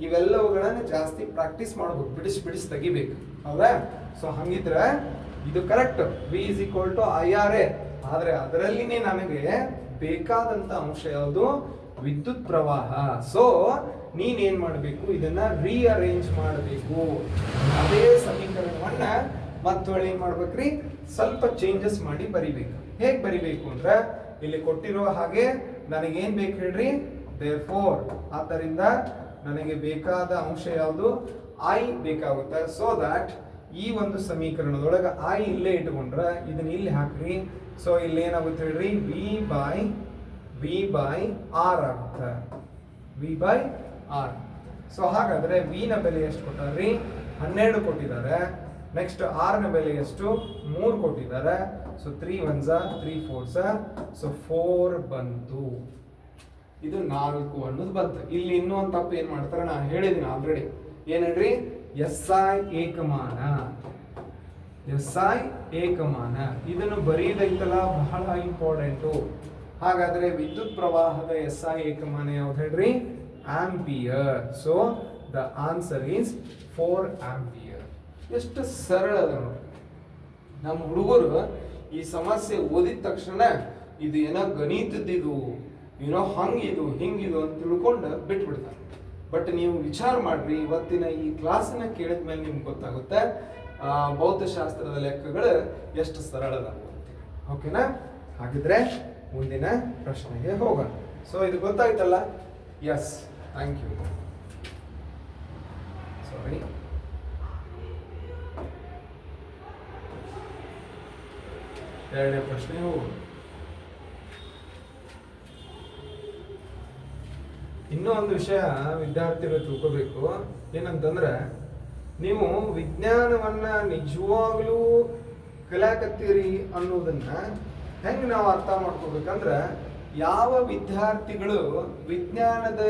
ಇವೆಲ್ಲವುಗಳನ್ನ ಜಾಸ್ತಿ ಪ್ರಾಕ್ಟೀಸ್ ಮಾಡ್ಬೇಕು, ಬಿಡಿಸಿ ತೆಗಿಬೇಕು. ಹೌದಾ? ಸೊ ಹಂಗಿದ್ರೆ ಇದು correct, V is equal to IRA. ಆದ್ರೆ ಅದರಲ್ಲಿನೇ ನನಗೆ ಬೇಕಾದಂತ ಅಂಶ ಯಾವುದು? ವಿದ್ಯುತ್ ಪ್ರವಾಹ. ಸೊ ನೀನೇನ್ ಮಾಡಬೇಕು? ಇದನ್ನ ರೀಅರೇಂಜ್ ಮಾಡಬೇಕು. ಅದೇ ಸಮೀಕರಣವನ್ನ ಮತ್ತೊಳ್ಳೆ ಏನ್ ಮಾಡ್ಬೇಕ್ರಿ? ಸ್ವಲ್ಪ ಚೇಂಜಸ್ ಮಾಡಿ ಬರಿಬೇಕು. ಹೇಗ್ ಬರಿಬೇಕು ಅಂದ್ರೆ, ಇಲ್ಲಿ ಕೊಟ್ಟಿರೋ ಹಾಗೆ ನನಗೇನ್ ಬೇಕು ಹೇಳ್ರಿ? therefore, ಆದ್ದರಿಂದ ನನಗೆ ಬೇಕಾದ ಅಂಶ ಯಾವುದು? I ಬೇಕಾಗುತ್ತೆ. ಸೊ ದಟ್ ಈ ಒಂದು ಸಮೀಕರಣದೊಳಗೆ I ಇಲ್ಲೇ ಇಟ್ಕೊಂಡ್ರೆ ಇದನ್ನ ಇಲ್ಲಿ ಹಾಕ್ರಿ. ಸೊ ಇಲ್ಲಿ ಏನಾಗುತ್ತೆ ಹೇಳ್ರಿ? V by R ಆಗುತ್ತೆ. V by R. ಸೊ ಹಾಗಾದ್ರೆ V ನ ಬೆಲೆ ಎಷ್ಟು ಕೊಟ್ಟಾರ್ರಿ? 12 ಕೊಟ್ಟಿದ್ದಾರೆ. ನೆಕ್ಸ್ಟ್ R ನ ಬೆಲೆ ಎಷ್ಟು? 3 ಕೊಟ್ಟಿದ್ದಾರೆ. ಸೊ 3 1s 3 4s, ಸೊ 4 ಬಂತು. ಇದು 4 ಅನ್ನೋದು ಬಂತು. ಇಲ್ಲಿ ಇನ್ನೂ ಒಂದು ತಪ್ಪು ಏನ್ ಮಾಡ್ತಾರೆ, ನಾನು ಹೇಳಿದ್ದೀನಿ ಆಲ್ರೆಡಿ. ಏನ್ ಹೇಳ್ರಿ? SI ಏಕಮಾನ. SI ಏಕಮಾನ ಇದನ್ನು ಬರೀದೈತಲ್ಲ, ಬಹಳ ಇಂಪಾರ್ಟೆಂಟು. ಹಾಗಾದ್ರೆ ವಿದ್ಯುತ್ ಪ್ರವಾಹದ SI ಏಕಮಾನ ಯಾವ್ದು ಹೇಳ್ರಿ? Ampere. So the answer is 4 ampere. ಎಷ್ಟು ಸರಳ ಅದ ನೋಡಿ. ನಮ್ಮ ಹುಡುಗರು ಈ ಸಮಸ್ಯೆ ಓದಿದ ತಕ್ಷಣ ಇದು ಏನೋ ಗಣಿತದ್ದಿದು, ಏನೋ ಹಂಗಿದು ಹಿಂಗಿದು ಅಂತ ತಿಳ್ಕೊಂಡು ಬಿಟ್ಬಿಡ್ತಾರೆ. ಬಟ್ ನೀವು ವಿಚಾರ ಮಾಡ್ರಿ, ಇವತ್ತಿನ ಈ ಕ್ಲಾಸನ್ನ ಕೇಳಿದ ಮೇಲೆ ನಿಮ್ಗೆ ಗೊತ್ತಾಗುತ್ತೆ ಭೌತಶಾಸ್ತ್ರದ ಲೆಕ್ಕಗಳು ಎಷ್ಟು ಸರಳದಾಗುತ್ತೆ. ಓಕೆನಾ? ಹಾಗಿದ್ರೆ ಮುಂದಿನ ಪ್ರಶ್ನೆಗೆ ಹೋಗೋಣ. ಸೊ ಇದು ಗೊತ್ತಾಯ್ತಲ್ಲ? S, thank you. ಸಾರಿ, ಎರಡನೇ ಪ್ರಶ್ನೆ ಹೋಗೋಣ. ಇನ್ನೂ ಒಂದು ವಿಷಯ ವಿದ್ಯಾರ್ಥಿಗಳು ತಿಳ್ಕೋಬೇಕು. ಏನಂತಂದ್ರೆ, ನೀವು ವಿಜ್ಞಾನವನ್ನ ನಿಜವಾಗ್ಲೂ ಕಲಿಯಾಕತ್ತೀರಿ ಅನ್ನೋದನ್ನ ಹೆಂಗೆ ನಾವು ಅರ್ಥ ಮಾಡ್ಕೋಬೇಕಂದ್ರೆ, ಯಾವ ವಿದ್ಯಾರ್ಥಿಗಳು ವಿಜ್ಞಾನದ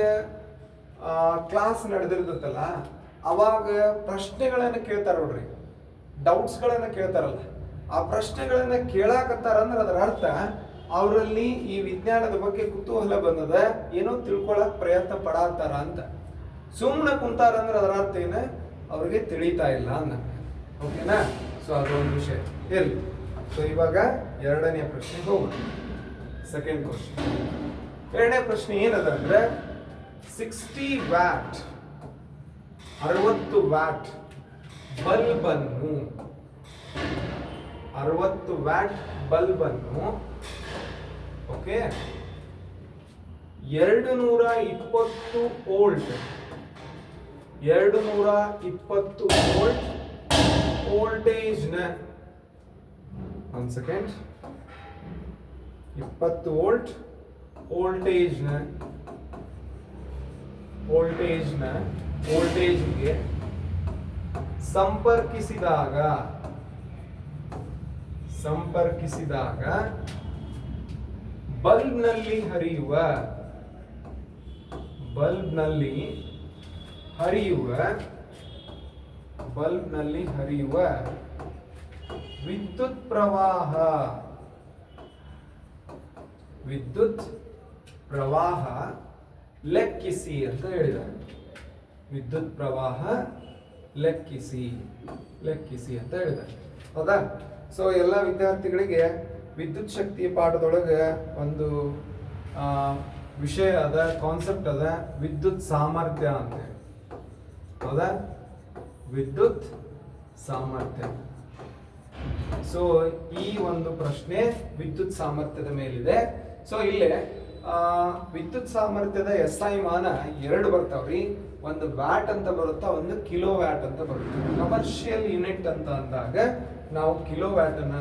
ಕ್ಲಾಸ್ ನಡೆದಿರ್ತಲ್ಲ ಅವಾಗ ಪ್ರಶ್ನೆಗಳನ್ನ ಕೇಳ್ತಾರ ನೋಡ್ರಿ, ಡೌಟ್ಸ್ಗಳನ್ನ ಕೇಳ್ತಾರಲ್ಲ, ಆ ಪ್ರಶ್ನೆಗಳನ್ನ ಕೇಳಾಕತ್ತಾರ ಅಂದ್ರೆ ಅದರ ಅರ್ಥ ಅವರಲ್ಲಿ ಈ ವಿಜ್ಞಾನದ ಬಗ್ಗೆ ಕುತೂಹಲ ಬಂದದ, ಏನೋ ತಿಳ್ಕೊಳಕ್ ಪ್ರಯತ್ನ ಪಡಾತಾರ ಅಂತ. ಸುಮ್ಮನೆ ಕುಂತಾರ ಅಂದ್ರೆ ಅದರ ಅರ್ಥ ಏನ? ಅವ್ರಿಗೆ ತಿಳಿತಾ ಇಲ್ಲ ಅಂದ. ಓಕೆನಾ? ಸೊ ಅದೊಂದು ವಿಷಯ ಇರ್ಲಿ. ಸೊ ಇವಾಗ ಎರಡನೇ ಪ್ರಶ್ನೆ ಹೋಗೋಣ. Second question. ಎರಡನೇ ಪ್ರಶ್ನೆ ಏನದ ಅಂದ್ರೆ, 60 ವ್ಯಾಟ್ 60 ವ್ಯಾಟ್ ಬಲ್ಬ್ ಅನ್ನು 60 ವ್ಯಾಟ್ ಬಲ್ಬ್ ಅನ್ನು ಓಕೆ 220 ವೋಲ್ಟ್ 220 ವೋಲ್ಟ್ ವೋಲ್ಟೇಜ್ ನ ಒಂದು ಸೆಕೆಂಡ್ 20 ವೋಲ್ಟ್ ವೋಲ್ಟೇಜ್ಗೆ ಸಂಪರ್ಕಿಸಿದಾಗ ಬಲ್ಬ್ನಲ್ಲಿ ಹರಿಯುವ ವಿದ್ಯುತ್ ಪ್ರವಾಹ ಲೆಕ್ಕಿಸಿ ಅಂತ ಹೇಳಿದ್ದಾರೆ. ವಿದ್ಯುತ್ ಪ್ರವಾಹ ಲೆಕ್ಕಿಸಿ ಅಂತ ಹೇಳಿದ್ದಾರೆ. ಹೌದಾ? ಸೊ ಎಲ್ಲ ವಿದ್ಯಾರ್ಥಿಗಳಿಗೆ ವಿದ್ಯುತ್ ಶಕ್ತಿಯ ಪಾಠದೊಳಗೆ ಒಂದು ವಿಷಯ ಅದ, ಕಾನ್ಸೆಪ್ಟ್ ಅದ, ವಿದ್ಯುತ್ ಸಾಮರ್ಥ್ಯ ಅಂತ. ಹೌದಾ? ವಿದ್ಯುತ್ ಸಾಮರ್ಥ್ಯ. ಸೊ ಈ ಒಂದು ಪ್ರಶ್ನೆ ವಿದ್ಯುತ್ ಸಾಮರ್ಥ್ಯದ ಮೇಲಿದೆ. ಸೊ ಇಲ್ಲೇ ವಿದ್ಯುತ್ ಸಾಮರ್ಥ್ಯದ SI ಮಾನ 2 ಬರ್ತಾವ್ರಿ. ಒಂದು ವ್ಯಾಟ್ ಅಂತ ಬರುತ್ತಾ, ಒಂದು ಕಿಲೋ ವ್ಯಾಟ್ ಅಂತ ಬರುತ್ತೆ. ಕಮರ್ಷಿಯಲ್ ಯೂನಿಟ್ ಅಂತ ಅಂದಾಗ ನಾವು ಕಿಲೋ ವ್ಯಾಟ್ ಅನ್ನ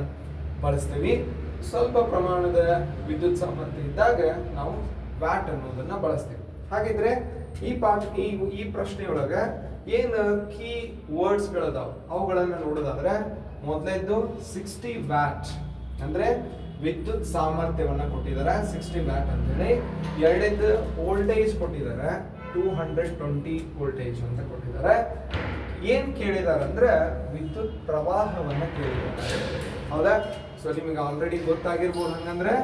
ಬಳಸ್ತೀವಿ. ಸ್ವಲ್ಪ ಪ್ರಮಾಣದ ವಿದ್ಯುತ್ ಸಾಮರ್ಥ್ಯ ಇದ್ದಾಗ ನಾವು ವ್ಯಾಟ್ ಅನ್ನೋದನ್ನ ಬಳಸ್ತೀವಿ. ಹಾಗಿದ್ರೆ ಈ ಪ್ರಶ್ನೆಯೊಳಗ ಏನ್ ಕೀ ವರ್ಡ್ಸ್ ಗಳದಾವ ಅವುಗಳನ್ನ ನೋಡೋದಾದ್ರೆ ಮೊದಲನೇದು 60 ವ್ಯಾಟ್ ಅಂದ್ರೆ ವಿದ್ಯುತ್ ಸಾಮರ್ಥ್ಯವನ್ನ ಕೊಟ್ಟಿದ್ದಾರೆ 60 ವ್ಯಾಟ್ ಅಂತೇಳಿ. ಎರಡನೇದು ವೋಲ್ಟೇಜ್ ಕೊಟ್ಟಿದ್ದಾರೆ 220 ವೋಲ್ಟೇಜ್ ಅಂತ ಕೊಟ್ಟಿದ್ದಾರೆ. ಏನ್ ಕೇಳಿದಾರೆ ಅಂದ್ರೆ ವಿದ್ಯುತ್ ಪ್ರವಾಹವನ್ನ ಕೇಳಿದ್ದಾರೆ. ಹೌದಾ? ಸೊ ನಿಮಗೆ ಆಲ್ರೆಡಿ ಗೊತ್ತಾಗಿರ್ಬೋದು. ಹಂಗಂದ್ರೆ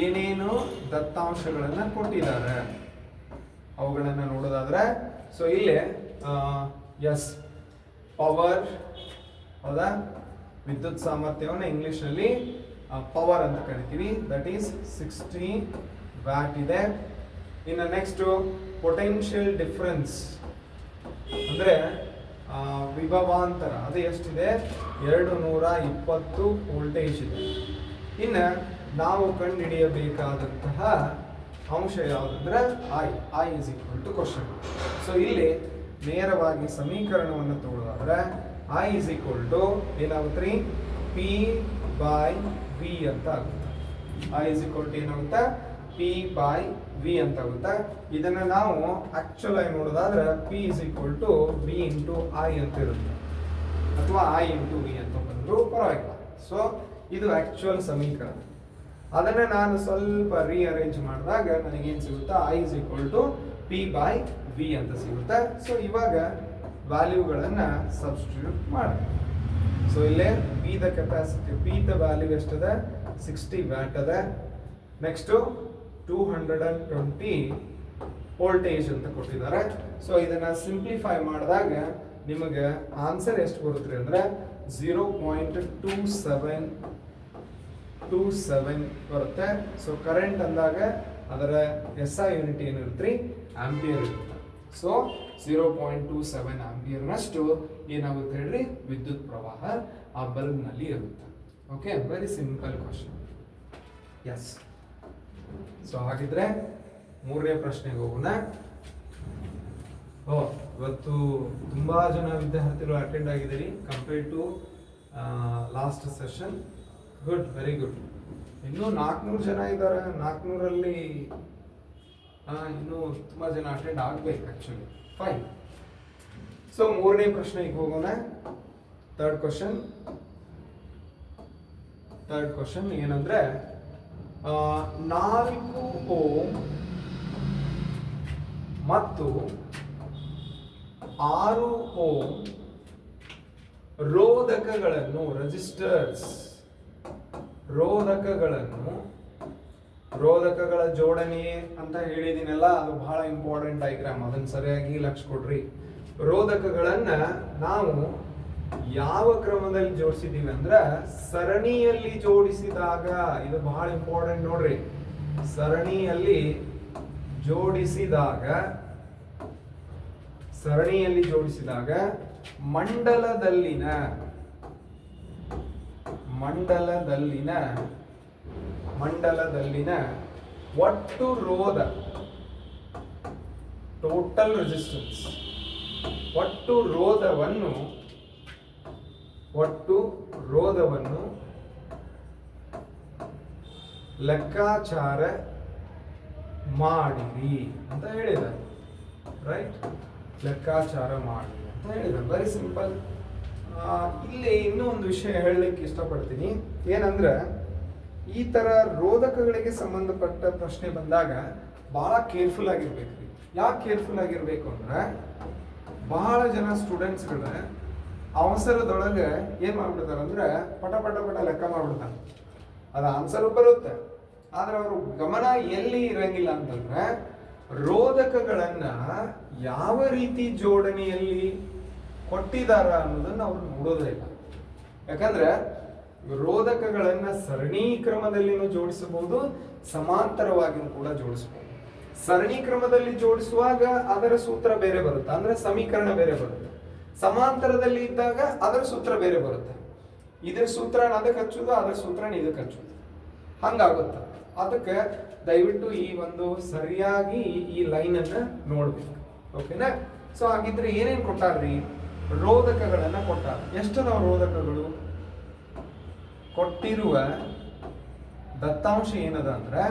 ಏನೇನು ದತ್ತಾಂಶಗಳನ್ನ ಕೊಟ್ಟಿದ್ದಾರೆ ಅವುಗಳನ್ನ ನೋಡೋದಾದ್ರೆ ಸೊ ಇಲ್ಲಿ ಎಸ್ ಪವರ್, ಹೌದಾ, ವಿದ್ಯುತ್ ಸಾಮರ್ಥ್ಯವನ್ನು ಇಂಗ್ಲಿಷ್ ನಲ್ಲಿ ಪವರ್ ಅಂತ ಕರಿತೀವಿ. ದಟ್ ಈಸ್ 60 ವ್ಯಾಟ್ ಇದೆ. ಇನ್ನು ನೆಕ್ಸ್ಟ್ ಪೊಟೆನ್ಷಿಯಲ್ ಡಿಫರೆನ್ಸ್ ಅಂದ್ರೆ ವಿಭವಾಂತರ ಅದು ಎಷ್ಟಿದೆ? 220 ವೋಲ್ಟೇಜ್ ಇದೆ. ಇನ್ನು ನಾವು ಕಂಡುಹಿಡಿಯಬೇಕಾದಂತಹ ಅಂಶ ಯಾವುದಂದ್ರೆ I is equal to question. So ಇಲ್ಲಿ ನೇರವಾಗಿ ಸಮೀಕರಣವನ್ನು ತಗೊಳ್ಳೋದಾದ್ರೆ ಐ ಇಸ್ ಈಕ್ವಲ್ ಟು ಏನಾಗುತ್ತೆ? ಪಿ ಬೈ ವಿ ಅಂತ ಆಗುತ್ತೆ. ಐ ಇಸ್ ಈಕ್ವಲ್ ಟು ಏನಾಗುತ್ತೆ? ಪಿ ಬೈ ವಿ ಅಂತ ಆಗುತ್ತೆ. ಇದನ್ನ ನಾವು ಆಕ್ಚುಲ್ ಆಗಿ ನೋಡೋದಾದ್ರೆ P is equal to V into I ಅಂತ ಇರುತ್ತೆ, ಅಥವಾ ಐ ಇಂಟು ವಿ ಅಂತ ಬಂದ್ರು ಪರವಾಗಿಲ್ಲ. ಸೊ ಇದು ಆಕ್ಚುಯಲ್ ಸಮೀಕರಣ. ಅದನ್ನ ನಾನು ಸ್ವಲ್ಪ ರೀಅರೇಂಜ್ ಮಾಡಿದಾಗ ನನಗೇನು ಸಿಗುತ್ತೆ? I is equal to P by V ಅಂತ ಸಿಗುತ್ತೆ. ಸೊ ಇವಾಗ ವ್ಯಾಲ್ಯೂಗಳನ್ನ ಸಬ್ಸ್ಟಿಟ್ಯೂಟ್ ಮಾಡಿ. ಸೊ ಇಲ್ಲೇ P the capacity, P the value ಎಷ್ಟಿದೆ? 60 ವ್ಯಾಟ್ ಅದ. ನೆಕ್ಸ್ಟ್ 220 ವೋಲ್ಟೇಜ್ ಅಂತ ಕೊಟ್ಟಿದ್ದಾರೆ. ಸೊ ಇದನ್ನ ಸಿಂಪ್ಲಿಫೈ ಮಾಡಿದಾಗ ನಿಮಗೆ ಆನ್ಸರ್ ಎಷ್ಟು ಬರುತ್ತೆ ಅಂದ್ರೆ 0.2727 ಬರುತ್ತೆ. ಸೊ ಕರೆಂಟ್ ಅಂದಾಗ ಅದರ ಎಸ್ ಐ ಯೂನಿಟ್ ಏನಿರುತ್ತೆ? ಆಂಪಿಯರ್ ಇರುತ್ತೆ. ಸೊ 0.27 ಆಂಪಿಯರ್ನಷ್ಟು ಏನಾಗುತ್ತೆ ಹೇಳ್ರಿ? ವಿದ್ಯುತ್ ಪ್ರವಾಹ ಆ ಬಲ್ಬ್ ನಲ್ಲಿ ಇರುತ್ತೆ. Okay, very simple question. Yes. So ಹಾಗಿದ್ರೆ ಮೂರನೇ ಪ್ರಶ್ನೆಗೆ ಹೋಗೋಣ. ಇವತ್ತು ತುಂಬಾ ಜನ ವಿದ್ಯಾರ್ಥಿಗಳು ಅಟೆಂಡ್ ಆಗಿದ್ದೀರಿ compare to last session. Good, very good. ಇನ್ನೂ 400 ಜನ ಇದ್ದಾರೆ. 400ರಲ್ಲಿ ಇನ್ನೂ ತುಂಬಾ ಜನ ಅಟೆಂಡ್ ಆಗ್ಬೇಕು ಆಕ್ಚುಲಿ. ಫೈನ್. ಸೊ ಮೂರನೇ ಪ್ರಶ್ನೆಗೆ ಹೋಗೋಣ. ಥರ್ಡ್ ಕ್ವಶನ್ ಏನಂದ್ರೆ 4 ಓಮ್ ಮತ್ತು 6 ಓಮ್ ರೋಧಕಗಳನ್ನು, ರೋಧಕಗಳ ಜೋಡಣೆ ಅಂತ ಹೇಳಿದಿನಲ್ಲ, ಅದು ಬಹಳ ಇಂಪಾರ್ಟೆಂಟ್ ಡೈಗ್ರಾಮ್. ಅದನ್ನ ಸರಿಯಾಗಿ ಲಕ್ಷ ಕೊಡ್ರಿ. ರೋಧಕಗಳನ್ನ ನಾವು ಯಾವ ಕ್ರಮದಲ್ಲಿ ಜೋಡಿಸಿದೀವಿ ಅಂದ್ರೆ ಸರಣಿಯಲ್ಲಿ ಜೋಡಿಸಿದಾಗ. ಇದು ಬಹಳ ಇಂಪಾರ್ಟೆಂಟ್ ನೋಡ್ರಿ. ಸರಣಿಯಲ್ಲಿ ಜೋಡಿಸಿದಾಗ ಮಂಡಲದಲ್ಲಿನ ಒಟ್ಟು ರೋಧ, ಟೋಟಲ್ ರೆಸಿಸ್ಟೆನ್ಸ್, ಒಟ್ಟು ರೋಧವನ್ನು ಲೆಕ್ಕಾಚಾರ ಮಾಡಿರಿ ಅಂತ ಹೇಳಿದ್ದಾರೆ. ರೈಟ್? ಲೆಕ್ಕಾಚಾರ ಮಾಡಿ ಅಂತ ಹೇಳಿದ್ದಾರೆ. Very simple. ಇಲ್ಲಿ ಇನ್ನೂ ಒಂದು ವಿಷಯ ಹೇಳಲಿಕ್ಕೆ ಇಷ್ಟಪಡ್ತೀನಿ. ಏನಂದ್ರೆ ಈ ತರ ರೋಧಕಗಳಿಗೆ ಸಂಬಂಧಪಟ್ಟ ಪ್ರಶ್ನೆ ಬಂದಾಗ ಬಹಳ ಕೇರ್ಫುಲ್ ಆಗಿರ್ಬೇಕ್ರಿ. ಯಾಕೆ ಕೇರ್ಫುಲ್ ಆಗಿರ್ಬೇಕು ಅಂದ್ರೆ ಬಹಳ ಜನ ಸ್ಟೂಡೆಂಟ್ಸ್ಗಳ ಅವಸರದೊಳಗೆ ಏನ್ ಮಾಡ್ಬಿಡ್ತಾರೆ ಅಂದ್ರೆ ಪಟ ಲೆಕ್ಕ ಮಾಡ್ಬಿಡ್ತಾರೆ. ಅದ ಆನ್ಸರ್ ಬರುತ್ತೆ, ಆದ್ರೆ ಅವರು ಗಮನ ಎಲ್ಲಿ ಇರಂಗಿಲ್ಲ ಅಂತಂದ್ರೆ ರೋಧಕಗಳನ್ನ ಯಾವ ರೀತಿ ಜೋಡಣೆಯಲ್ಲಿ ಕೊಟ್ಟಿದಾರ ಅನ್ನೋದನ್ನ ಅವ್ರು ನೋಡೋದೇ ಇಲ್ಲ. ಯಾಕಂದ್ರೆ ರೋಧಕಗಳನ್ನ ಸರಣಿ ಕ್ರಮದಲ್ಲಿನೂ ಜೋಡಿಸಬಹುದು, ಸಮಾಂತರವಾಗಿಯೂ ಕೂಡ ಜೋಡಿಸಬಹುದು. ಸರಣಿ ಕ್ರಮದಲ್ಲಿ ಜೋಡಿಸುವಾಗ ಅದರ ಸೂತ್ರ ಬೇರೆ ಬರುತ್ತೆ, ಅಂದ್ರೆ ಸಮೀಕರಣ ಬೇರೆ ಬರುತ್ತೆ. ಸಮಾಂತರದಲ್ಲಿ ಇದ್ದಾಗ ಅದರ ಸೂತ್ರ ಬೇರೆ ಬರುತ್ತೆ. ಇದ್ರ ಸೂತ್ರ ಅದಕ್ಕೆ ಹಚ್ಚುದು, ಅದರ ಸೂತ್ರ ಇದಕ್ಕೆ ಹಚ್ಚುದು, ಹಂಗಾಗುತ್ತೆ. ಅದಕ್ಕೆ ದಯವಿಟ್ಟು ಈ ಒಂದು ಸರಿಯಾಗಿ ಈ ಲೈನ್ ಅನ್ನ ನೋಡ್ಬೇಕು. ಓಕೆನಾ? ಸೊ ಹಾಗಿದ್ರೆ ಏನೇನ್ ಕೊಟ್ಟಾರ್ರಿ? ರೋಧಕಗಳನ್ನ ಕೊಟ್ಟಾರ. ಎಷ್ಟು ನಾವು ರೋಧಕಗಳು ಕೊಟ್ಟಿರುವ ದತ್ತಾಂಶ ಏನದ ಅಂದ್ರೆ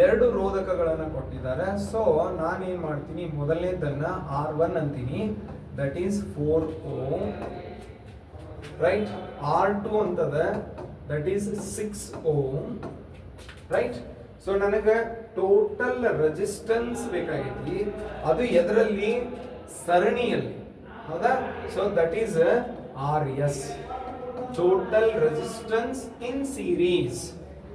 ಎರಡು ರೋಧಕಗಳನ್ನ ಕೊಟ್ಟಿದ್ದಾರೆ. ಸೊ ನಾನೇನ್ ಮಾಡ್ತೀನಿ, ಮೊದಲನೇದನ್ನ R1 ಅಂತೀನಿ, that is 4 ohm, right. R2 ಅಂತದ, that is 6 ohm, right. So ನನಗೆ ಟೋಟಲ್ ರೆಸಿಸ್ಟೆನ್ಸ್ ಬೇಕಾಗೈತಿ, ಅದು ಎದರಲ್ಲಿ, ಸರಣಿಯಲ್ಲಿ, ಹೌದಾ. So that is RS, total resistance in series.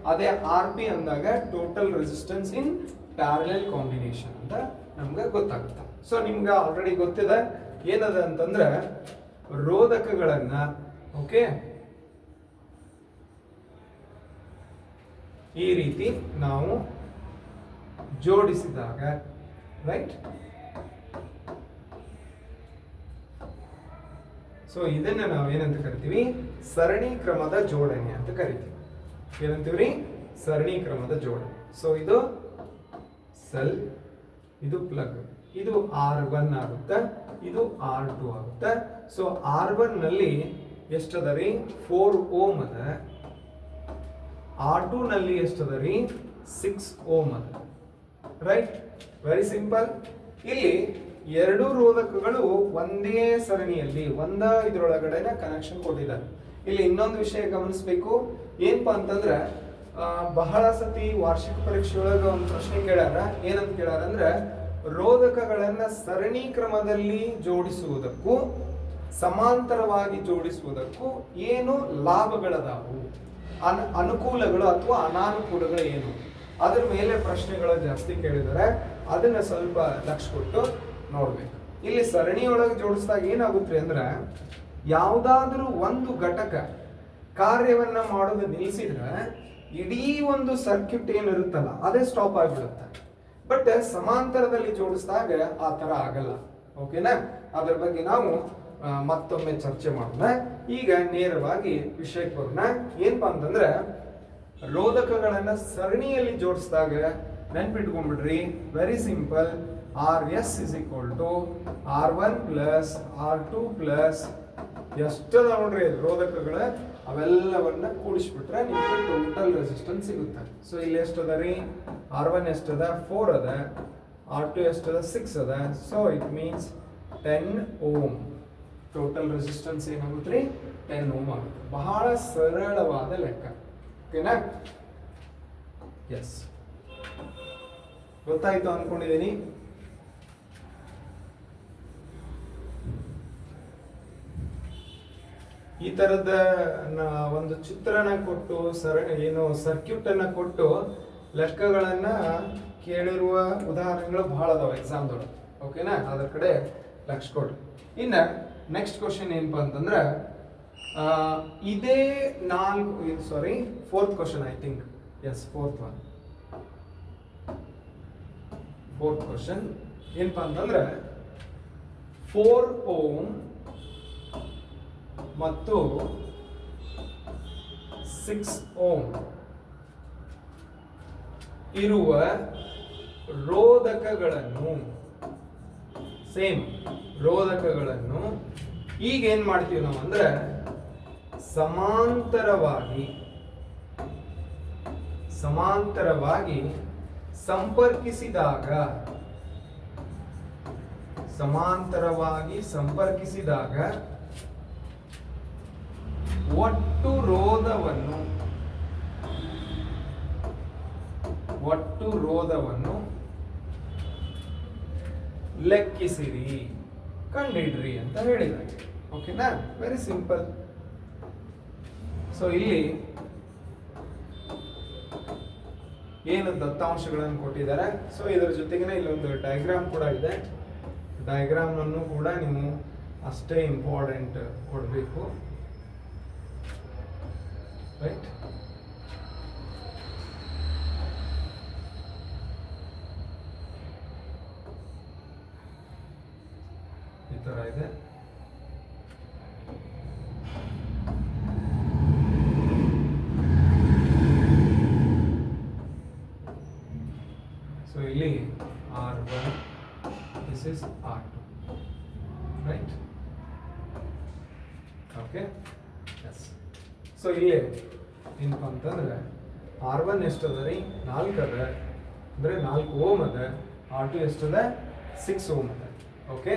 ಅದೇ RP ಅಂದಾಗ total resistance in parallel combination ಅಂತ ನಮ್ಗೆ ಗೊತ್ತಾಗುತ್ತೆ. ಸೊ ನಿಮ್ಗೆ ಆಲ್ರೆಡಿ ಗೊತ್ತಿದೆ ಏನದ ಅಂತಂದ್ರೆ ರೋಧಕಗಳನ್ನ, ಓಕೆ, ಈ ರೀತಿ ನಾವು ಜೋಡಿಸಿದಾಗ, ರೈಟ್. ಸೊ ಇದನ್ನ ನಾವು ಏನಂತ ಕರಿತೀವಿ, ಸರಣಿ ಕ್ರಮದ ಜೋಡಣೆ ಅಂತ ಕರಿತೀವಿ. ಏನಂತೀವ್ರಿ, ಸರಣಿ ಕ್ರಮದ ಜೋಡಣೆ. ಸೊ ಇದು ಸೆಲ್, ಇದು ಪ್ಲಗ್, ಇದು R1 ಆಗುತ್ತೆ, ಇದು R2 ಆಗುತ್ತೆ. ಸೊ R1 ನಲ್ಲಿ ಎಷ್ಟದ ರೀ, 4 ಓಮ್ ಅದ. R2 ನಲ್ಲಿ ಎಷ್ಟದ ರೀ, 6 ಓಮ್ ಅದ, ರೈಟ್. Very simple. ಇಲ್ಲಿ ಎರಡು ರೋಧಕಗಳು ಒಂದೇ ಸರಣಿಯಲ್ಲಿ ಇದ್ರೊಳಗಡೆ ಕನೆಕ್ಷನ್ ಕೊಟ್ಟಿದ್ದಾರೆ. ಇಲ್ಲಿ ಇನ್ನೊಂದು ವಿಷಯ ಗಮನಿಸಬೇಕು, ಏನಪ್ಪಾ ಅಂತಂದ್ರೆ ಬಹಳ ಸತಿ ವಾರ್ಷಿಕ ಪರೀಕ್ಷೆಯೊಳಗ ಒಂದು ಪ್ರಶ್ನೆ ಕೇಳ್ಯಾರ. ಏನಂತ ಕೇಳ್ಯಾರ ಅಂದ್ರೆ ರೋಧಕಗಳನ್ನ ಸರಣಿ ಕ್ರಮದಲ್ಲಿ ಜೋಡಿಸುವುದಕ್ಕೂ ಸಮಾಂತರವಾಗಿ ಜೋಡಿಸುವುದಕ್ಕೂ ಏನು ಲಾಭಗಳದಾವು, ಅನುಕೂಲಗಳು ಅಥವಾ ಅನಾನುಕೂಲಗಳು ಏನು, ಅದ್ರ ಮೇಲೆ ಪ್ರಶ್ನೆಗಳು ಜಾಸ್ತಿ ಕೇಳಿದರೆ ಅದನ್ನ ಸ್ವಲ್ಪ ಲಕ್ಷ್ಯ ಕೊಟ್ಟು ನೋಡ್ಬೇಕು. ಇಲ್ಲಿ ಸರಣಿಯೊಳಗೆ ಜೋಡಿಸಿದಾಗ ಏನಾಗುತ್ತೆ ಅಂದ್ರೆ ಯಾವುದಾದ್ರೂ ಒಂದು ಘಟಕ ಕಾರ್ಯವನ್ನ ಮಾಡೋದು ನಿಲ್ಲಿಸಿದ್ರೆ ಇಡೀ ಒಂದು ಸರ್ಕ್ಯೂಟ್ ಏನಿರುತ್ತಲ್ಲ ಅದೇ ಸ್ಟಾಪ್ ಆಗಿಬಿಡುತ್ತೆ. ಬಟ್ ಸಮಾಂತರದಲ್ಲಿ ಜೋಡಿಸಿದಾಗ ಆ ತರ ಆಗಲ್ಲ. ಓಕೆನಾ, ಅದ್ರ ಬಗ್ಗೆ ನಾವು ಮತ್ತೊಮ್ಮೆ ಚರ್ಚೆ ಮಾಡೋಣ. ಈಗ ನೇರವಾಗಿ ವಿಷಯಕ್ಕೆ ಬರೋಣ. ಏನಪ್ಪಾ ಅಂತಂದ್ರೆ ರೋಧಕಗಳನ್ನ ಸರಣಿಯಲ್ಲಿ ಜೋಡಿಸಿದಾಗ ನೆನ್ಪಿಟ್ಕೊಂಡ್ಬಿಡ್ರಿ, very simple. RS is equal to R1 plus R2 plus ಎಷ್ಟದ ನೋಡ್ರಿ ರೋಧಕಗಳ, ಅವೆಲ್ಲವನ್ನ ಕೂಡಿಸ್ಬಿಟ್ರೆ ನಿಮಗೆ ಟೋಟಲ್ ರೆಸಿಸ್ಟೆನ್ಸ್ ಸಿಗುತ್ತೆ. ಸೊ ಇಲ್ಲಿ ಎಷ್ಟದ ರೀ, R1 ಎಷ್ಟದ, 4 ಅದ, R2 ಎಷ್ಟದ, 6 ಅದ. So it means 10 ohm. Total resistance ಏನಾಗುತ್ತೆ ರೀ, 10 ಓಮ್ ಆಗುತ್ತೆ. ಬಹಳ ಸರಳವಾದ ಲೆಕ್ಕ. ಓಕೆನಾ, ಎಸ್, ಗೊತ್ತಾಯ್ತು ಅನ್ಕೊಂಡಿದ್ದೀನಿ. ಈ ತರದ ಒಂದು ಚಿತ್ರಣ ಕೊಟ್ಟು ಏನು ಸರ್ಕ್ಯೂಟ್ ಅನ್ನ ಕೊಟ್ಟು ಲೆಕ್ಕಗಳನ್ನ ಕೇಳಿರುವ ಉದಾಹರಣೆಗಳು ಬಹಳ ಅದಾವ ಎಕ್ಸಾಮ್ದೊಳಗೆ. ಓಕೆನಾ, ಅದ್ರ ಕಡೆ ಲಕ್ಷ್ಯ ಕೊಡ್ರಿ. ಇನ್ನ ನೆಕ್ಸ್ಟ್ ಕ್ವಶನ್ ಏನಪ್ಪಾ ಅಂತಂದ್ರೆ ಇದೇ fourth question, I think, yes, fourth question ಏನಪ್ಪಾ ಅಂತಂದ್ರೆ 4 ಓಮ್ ಮತ್ತು 6 ಓಮ್ ಇರುವ ರೋಧಕಗಳನ್ನು, ಸೇಮ್ ರೋಧಕಗಳನ್ನು ಈಗ ಏನ್ ಮಾಡ್ತೀವಿ ನಾವು ಅಂದ್ರೆ ಸಮಾಂತರವಾಗಿ ಸಂಪರ್ಕಿಸಿದಾಗ ಒಟ್ಟು ರೋಧವನ್ನು ಲೆಕ್ಕಿಸಿರಿ, ಕಂಡಿಡ್ರಿ ಅಂತ ಹೇಳಿದ್ದಾರೆ. ಓಕೆನಾ, ವೆರಿ ಸಿಂಪಲ್. ಸೊ ಇಲ್ಲಿ ಏನು ದತ್ತಾಂಶಗಳನ್ನು ಕೊಟ್ಟಿದ್ದಾರೆ. ಸೊ ಇದರ ಜೊತೆಗಿನ ಇಲ್ಲೊಂದು ಡಯಾಗ್ರಾಮ್ ಕೂಡ ಇದೆ. ಡಯಾಗ್ರಾಮ್ ಅನ್ನು ಕೂಡ ನೀವು ಅಷ್ಟೇ ಇಂಪಾರ್ಟೆಂಟ್ ಕೊಡಬೇಕು, ರೈಟ್. ಈ ತರ ಇದೆ. ಸೊ ಇಲ್ಲಿ R1, this is R2, right? Okay, yes. So ಇಲ್ಲಿ ಏನಪ್ಪ ಅಂತಂದ್ರೆ R1 ಎಷ್ಟದ ರೀ 4 ಅದ, ಅಂದರೆ 4 ಓಮ್ ಅದ. R2 ಎಷ್ಟದ 6 ಓಮ್ ಅದ. ಓಕೆ,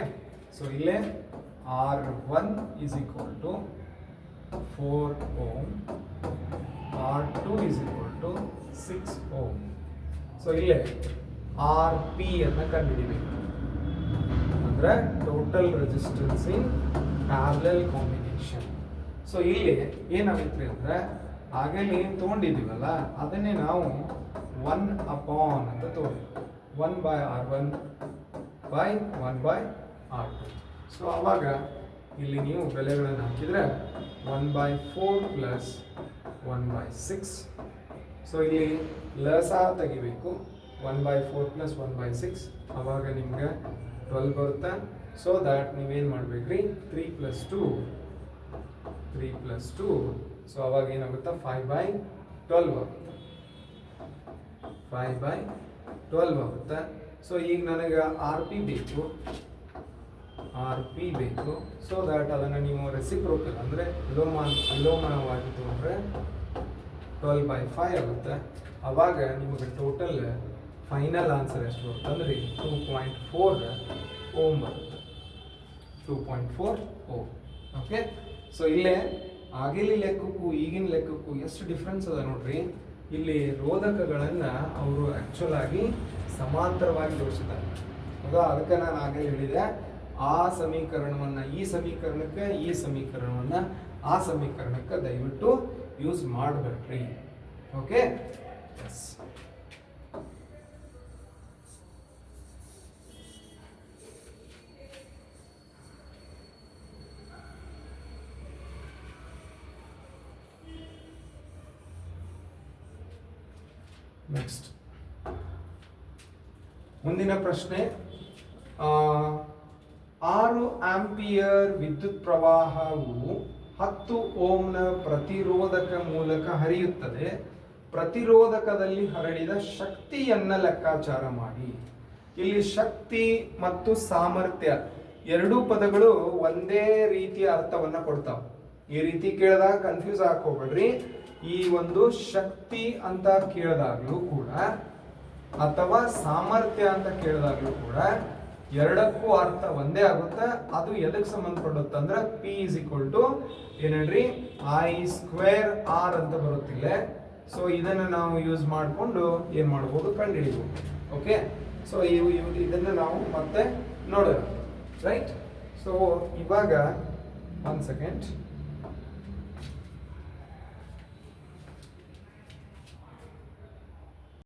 ಸೊ ಇಲ್ಲೇ R1 is equal to 4 ohm, R2 is equal to 6 ohm. So ಇಲ್ಲೇ RP ಅನ್ನು ಕಂಡುಹಿಡಿಬೇಕು, ಅಂದ್ರೆ total resistance in parallel combination. So ಇಲ್ಲಿ ಏನಾಗುತ್ತೆ ಅಂದ್ರೆ ಆಗಲೇ ಏನು ತೊಗೊಂಡಿದ್ದೀವಲ್ಲ ಅದನ್ನೇ ನಾವು 1 ಅಪಾನ್ ಅಂತ ತಗೋಬೇಕು. 1/R1 by 1/R2. ಸೊ ಅವಾಗ ಇಲ್ಲಿ ನೀವು ಬೆಲೆಗಳನ್ನು ಹಾಕಿದರೆ 1/4 ಪ್ಲಸ್ 1/6. ಸೊ ಇಲ್ಲಿ ಲಸ ತೆಗಿಬೇಕು. 1/4 ಪ್ಲಸ್ 1/6 ಅವಾಗ ನಿಮ್ಗೆ 12 ಬರುತ್ತೆ. ಸೊ ದ್ಯಾಟ್ ನೀವೇನು ಮಾಡ್ಬೇಕ್ರಿ 3 ಪ್ಲಸ್ 2. ಸೊ ಅವಾಗ ಏನಾಗುತ್ತೆ 5/12 ಆಗುತ್ತೆ. 5/12 ಆಗುತ್ತೆ. ಸೊ ಈಗ ನನಗೆ ಆರ್ ಪಿ ಬೇಕು. ಸೊ ದ್ಯಾಟ್ ಅದನ್ನು ನೀವು ರೆಸಿಪ್ರೋಕಲ್ ಅಂದರೆ ವಿಲೋಮವಾಗಿ ತಗೊಂಡ್ರೆ 12/5 ಆಗುತ್ತೆ. ಅವಾಗ ನಿಮಗೆ ಟೋಟಲ್ ಫೈನಲ್ ಆನ್ಸರ್ ಎಷ್ಟು ಬರುತ್ತೆ ಅಂದರೆ 2.4 ಓಮ್ ಬರುತ್ತೆ. 2.4 ಓಮ್. ಓಕೆ, ಸೊ ಇಲ್ಲೇ ಆಗಿನ ಲೆಕ್ಕಕ್ಕೂ ಈಗಿನ ಲೆಕ್ಕಕ್ಕೂ ಎಷ್ಟು ಡಿಫ್ರೆನ್ಸ್ ಅದ ನೋಡ್ರಿ. ಇಲ್ಲಿ ರೋಧಕಗಳನ್ನು ಅವರು ಆ್ಯಕ್ಚುಲ್ ಆಗಿ ಸಮಾಂತರವಾಗಿ ಜೋಡಿಸಿದ್ದಾರೆ. ಹೌದಾ, ಅದಕ್ಕೆ ನಾನು ಆಗಲೇ ಹೇಳಿದೆ ಆ ಸಮೀಕರಣವನ್ನು ಈ ಸಮೀಕರಣಕ್ಕೆ, ಈ ಸಮೀಕರಣವನ್ನು ಆ ಸಮೀಕರಣಕ್ಕೆ ದಯವಿಟ್ಟು ಯೂಸ್ ಮಾಡಬೇಡ್ರಿ. Okay, S. ನೆಕ್ಸ್ಟ್ ಮುಂದಿನ ಪ್ರಶ್ನೆ. 6 ಆಂಪಿಯರ್ ವಿದ್ಯುತ್ ಪ್ರವಾಹವು 10 ಓಮ್ನ ಪ್ರತಿರೋಧಕ ಮೂಲಕ ಹರಿಯುತ್ತದೆ. ಪ್ರತಿರೋಧಕದಲ್ಲಿ ಹರಡಿದ ಶಕ್ತಿಯನ್ನ ಲೆಕ್ಕಾಚಾರ ಮಾಡಿ. ಇಲ್ಲಿ ಶಕ್ತಿ ಮತ್ತು ಸಾಮರ್ಥ್ಯ ಎರಡೂ ಪದಗಳು ಒಂದೇ ರೀತಿಯ ಅರ್ಥವನ್ನ ಕೊಡ್ತಾವೆ. ಈ ರೀತಿ ಕೇಳಿದಾಗ ಕನ್ಫ್ಯೂಸ್ ಹಾಕೋಬೇಡ್ರಿ. ಈ ಒಂದು ಶಕ್ತಿ ಅಂತ ಕೇಳಿದಾಗಲೂ ಕೂಡ ಅಥವಾ ಸಾಮರ್ಥ್ಯ ಅಂತ ಕೇಳಿದಾಗಲೂ ಕೂಡ ಎರಡಕ್ಕೂ ಅರ್ಥ ಒಂದೇ ಆಗುತ್ತೆ. ಅದು ಎದಕ್ಕೆ ಸಂಬಂಧಪಡುತ್ತೆ ಅಂದ್ರೆ P is equal to ಏನೇನ್ರಿ I² R ಅಂತ ಬರುತ್ತಿಲ್ಲ. ಸೊ ಇದನ್ನು ನಾವು ಯೂಸ್ ಮಾಡಿಕೊಂಡು ಏನು ಮಾಡ್ಬೋದು ಕಂಡುಹಿಡಿಬೋದು. ಓಕೆ, ಸೊ ಇದನ್ನು ನಾವು ಮತ್ತೆ ನೋಡೋಣ. ರೈಟ್, ಸೊ ಇವಾಗ 1 ಸೆಕೆಂಡ್.